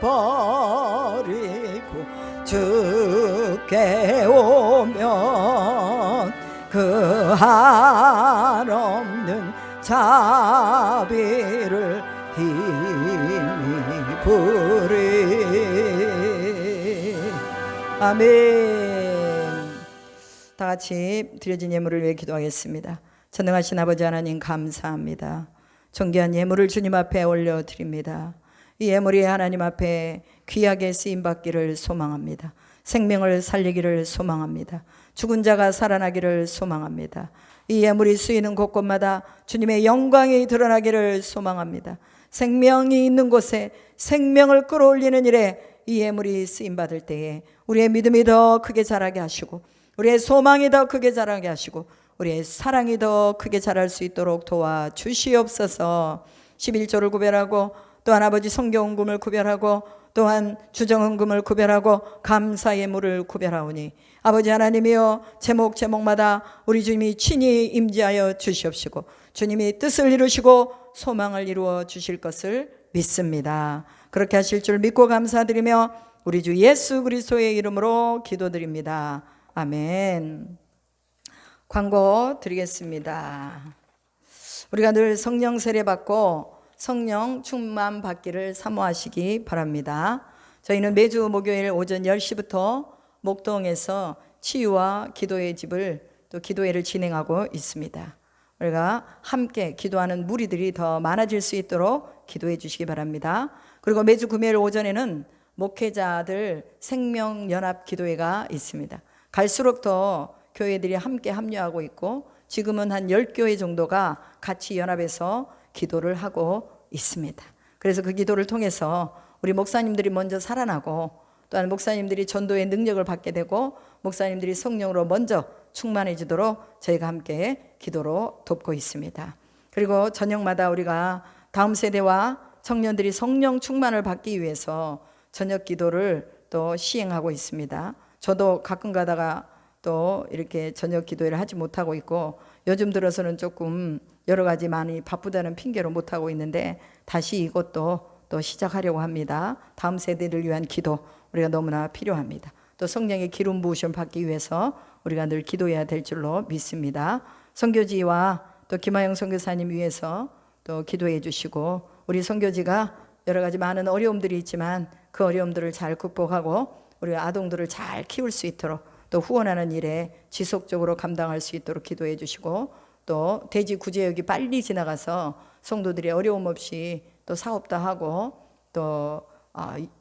A: 버리고 주께 오면 그 한없는 자비를 힘이 부리 아멘. 다 같이 드려진 예물을 위해 기도하겠습니다. 전능하신 아버지 하나님 감사합니다. 존귀한 예물을 주님 앞에 올려드립니다. 이 예물이 하나님 앞에 귀하게 쓰임받기를 소망합니다. 생명을 살리기를 소망합니다. 죽은 자가 살아나기를 소망합니다. 이 예물이 쓰이는 곳곳마다 주님의 영광이 드러나기를 소망합니다. 생명이 있는 곳에 생명을 끌어올리는 일에 이 예물이 쓰임받을 때에 우리의 믿음이 더 크게 자라게 하시고 우리의 소망이 더 크게 자라게 하시고 우리의 사랑이 더 크게 자랄 수 있도록 도와주시옵소서. 11조를 구별하고 또한 아버지 성경금을 구별하고 또한 주정헌금을 구별하고 감사 예물을 구별하오니 아버지 하나님이여 제목제목마다 우리 주님이 친히 임재하여 주시옵시고 주님이 뜻을 이루시고 소망을 이루어 주실 것을 믿습니다. 그렇게 하실 줄 믿고 감사드리며 우리 주 예수 그리스도의 이름으로 기도드립니다. 아멘. 광고 드리겠습니다. 우리가 늘 성령 세례 받고 성령 충만 받기를 사모하시기 바랍니다. 저희는 매주 목요일 오전 10시부터 목동에서 치유와 기도의 집을 또 기도회를 진행하고 있습니다. 우리가 함께 기도하는 무리들이 더 많아질 수 있도록 기도해 주시기 바랍니다. 그리고 매주 금요일 오전에는 목회자들 생명연합 기도회가 있습니다. 갈수록 더 교회들이 함께 합류하고 있고 지금은 한 10교회 정도가 같이 연합해서 기도를 하고 있습니다. 그래서 그 기도를 통해서 우리 목사님들이 먼저 살아나고 또한 목사님들이 전도의 능력을 받게 되고 목사님들이 성령으로 먼저 충만해지도록 저희가 함께 기도로 돕고 있습니다. 그리고 저녁마다 우리가 다음 세대와 청년들이 성령 충만을 받기 위해서 저녁 기도를 또 시행하고 있습니다. 저도 가끔 가다가 또 이렇게 저녁 기도회를 하지 못하고 있고 요즘 들어서는 조금 여러 가지 많이 바쁘다는 핑계로 못하고 있는데 다시 이것도 또 시작하려고 합니다. 다음 세대를 위한 기도 우리가 너무나 필요합니다. 또 성령의 기름 부으심 받기 위해서 우리가 늘 기도해야 될 줄로 믿습니다. 선교지와 또 김하영 선교사님 위해서 또 기도해 주시고 우리 선교지가 여러 가지 많은 어려움들이 있지만 그 어려움들을 잘 극복하고 우리 아동들을 잘 키울 수 있도록 또 후원하는 일에 지속적으로 감당할 수 있도록 기도해 주시고 또 대지 구제역이 빨리 지나가서 성도들이 어려움 없이 또 사업도 하고 또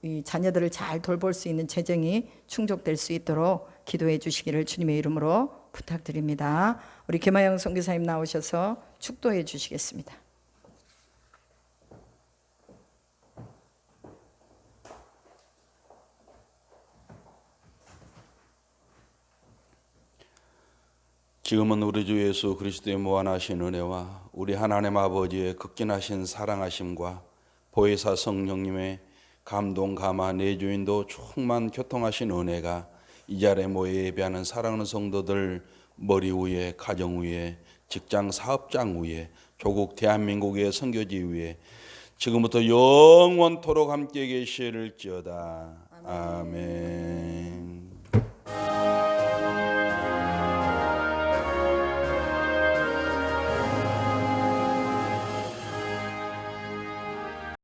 A: 이 자녀들을 잘 돌볼 수 있는 재정이 충족될 수 있도록 기도해 주시기를 주님의 이름으로 부탁드립니다. 우리 김하영 선교사님 나오셔서 축도해 주시겠습니다.
B: 지금은 우리 주 예수 그리스도의 무한하신 은혜와 우리 하나님 아버지의 극진하신 사랑하심과 보혜사 성령님의 감동 감화 내주인도 충만 교통하신 은혜가 이 자리에 모여 예배하는 사랑하는 성도들 머리 위에, 가정 위에, 직장 사업장 위에, 조국 대한민국의 선교지 위에 지금부터 영원토록 함께 계실지어다. 아멘.